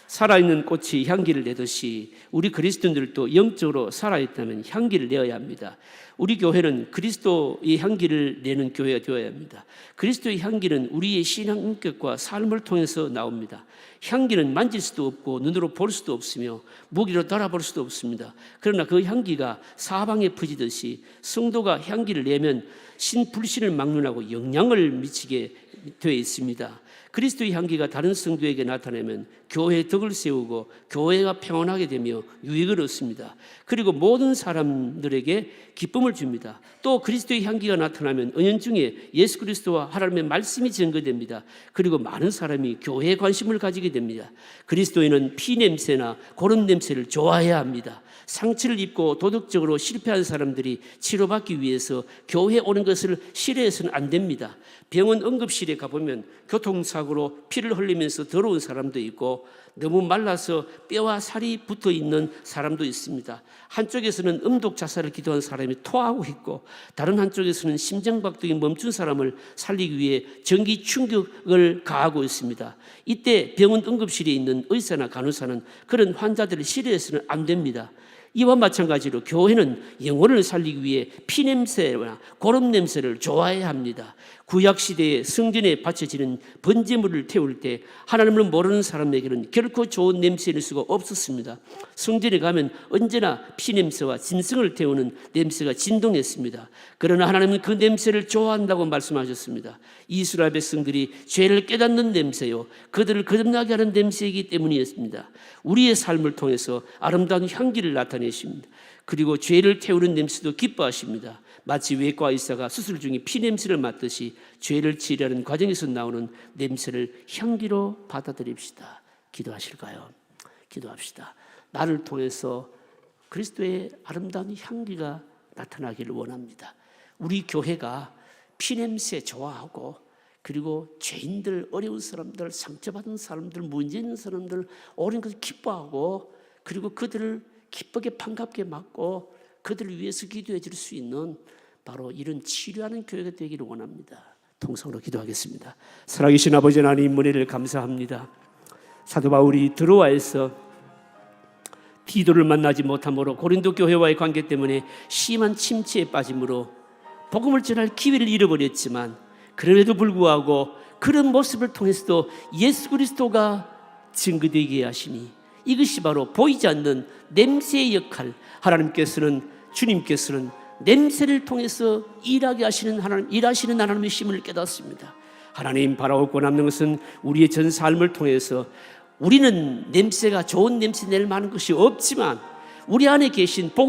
살아있는 꽃이 향기를 내듯이 우리 그리스도인들도 영적으로 살아있다면 향기를 내어야 합니다. 우리 교회는 그리스도의 향기를 내는 교회가 되어야 합니다. 그리스도의 향기는 우리의 신앙 인격과 삶을 통해서 나옵니다. 향기는 만질 수도 없고 눈으로 볼 수도 없으며 무기로 달아볼 수도 없습니다. 그러나 그 향기가 사방에 퍼지듯이 성도가 향기를 내면 신불신을 막론하고 영향을 미치게 되어 있습니다. 그리스도의 향기가 다른 성도에게 나타나면 교회의 덕을 세우고 교회가 평안하게 되며 유익을 얻습니다. 그리고 모든 사람들에게 기쁨을 줍니다. 또 그리스도의 향기가 나타나면 은연중에 예수 그리스도와 하나님의 말씀이 증거됩니다. 그리고 많은 사람이 교회에 관심을 가지게 됩니다. 그리스도인은 피냄새나 고름 냄새를 좋아해야 합니다. 상처를 입고 도덕적으로 실패한 사람들이 치료받기 위해서 교회에 오는 것을 싫어해서는 안 됩니다. 병원 응급실에 가보면 교통사고로 피를 흘리면서 더러운 사람도 있고 너무 말라서 뼈와 살이 붙어 있는 사람도 있습니다. 한쪽에서는 음독 자살을 기도한 사람이 토하고 있고 다른 한쪽에서는 심장박동이 멈춘 사람을 살리기 위해 전기 충격을 가하고 있습니다. 이때 병원 병원 응급실에 있는 의사나 간호사는 그런 환자들을 싫어해서는 안 됩니다. 이와 마찬가지로 교회는 영혼을 살리기 위해 피냄새나 고름냄새를 좋아해야 합니다. 구약시대에 성전에 바쳐지는 번제물을 태울 때 하나님을 모르는 사람에게는 결코 좋은 냄새일 수가 없었습니다. 성전에 가면 언제나 피냄새와 짐승을 태우는 냄새가 진동했습니다. 그러나 하나님은 그 냄새를 좋아한다고 말씀하셨습니다. 이스라엘 백성들이 죄를 깨닫는 냄새요, 그들을 거듭나게 하는 냄새이기 때문이었습니다. 우리의 삶을 통해서 아름다운 향기를 나타내십니다. 그리고 죄를 태우는 냄새도 기뻐하십니다. 마치 외과 의사가 수술 중에 피냄새를 맡듯이 죄를 치료하는 과정에서 나오는 냄새를 향기로 받아들입시다. 기도하실까요? 기도합시다. 나를 통해서 그리스도의 아름다운 향기가 나타나기를 원합니다. 우리 교회가 피냄새 좋아하고, 그리고 죄인들, 어려운 사람들, 상처받은 사람들, 문제 있는 사람들, 오랜 것을 기뻐하고, 그리고 그들을 기쁘게 반갑게 맞고 그들을 위해서 기도해 줄 수 있는 바로 이런 치료하는 교회가 되기를 원합니다. 통성으로 기도하겠습니다. 살아계신 아버지 하나님, 은혜를 감사합니다. 사도 바울이 드로아에서 디도를 만나지 못함으로 고린도 교회와의 관계 때문에 심한 침체에 빠짐으로 복음을 전할 기회를 잃어버렸지만, 그럼에도 불구하고 그런 모습을 통해서도 예수 그리스도가 증거되게 하시니, 이것이 바로 보이지 않는 냄새의 역할, 주님께서는 냄새를 통해서 일하게 하시는 하나님, 일하시는 하나님의 힘을 깨닫습니다. 하나님, 바라옵고 남는 것은 우리의 전 삶을 통해서 우리는 냄새가 좋은 냄새 낼 만한 것이 없지만 우리 안에 계신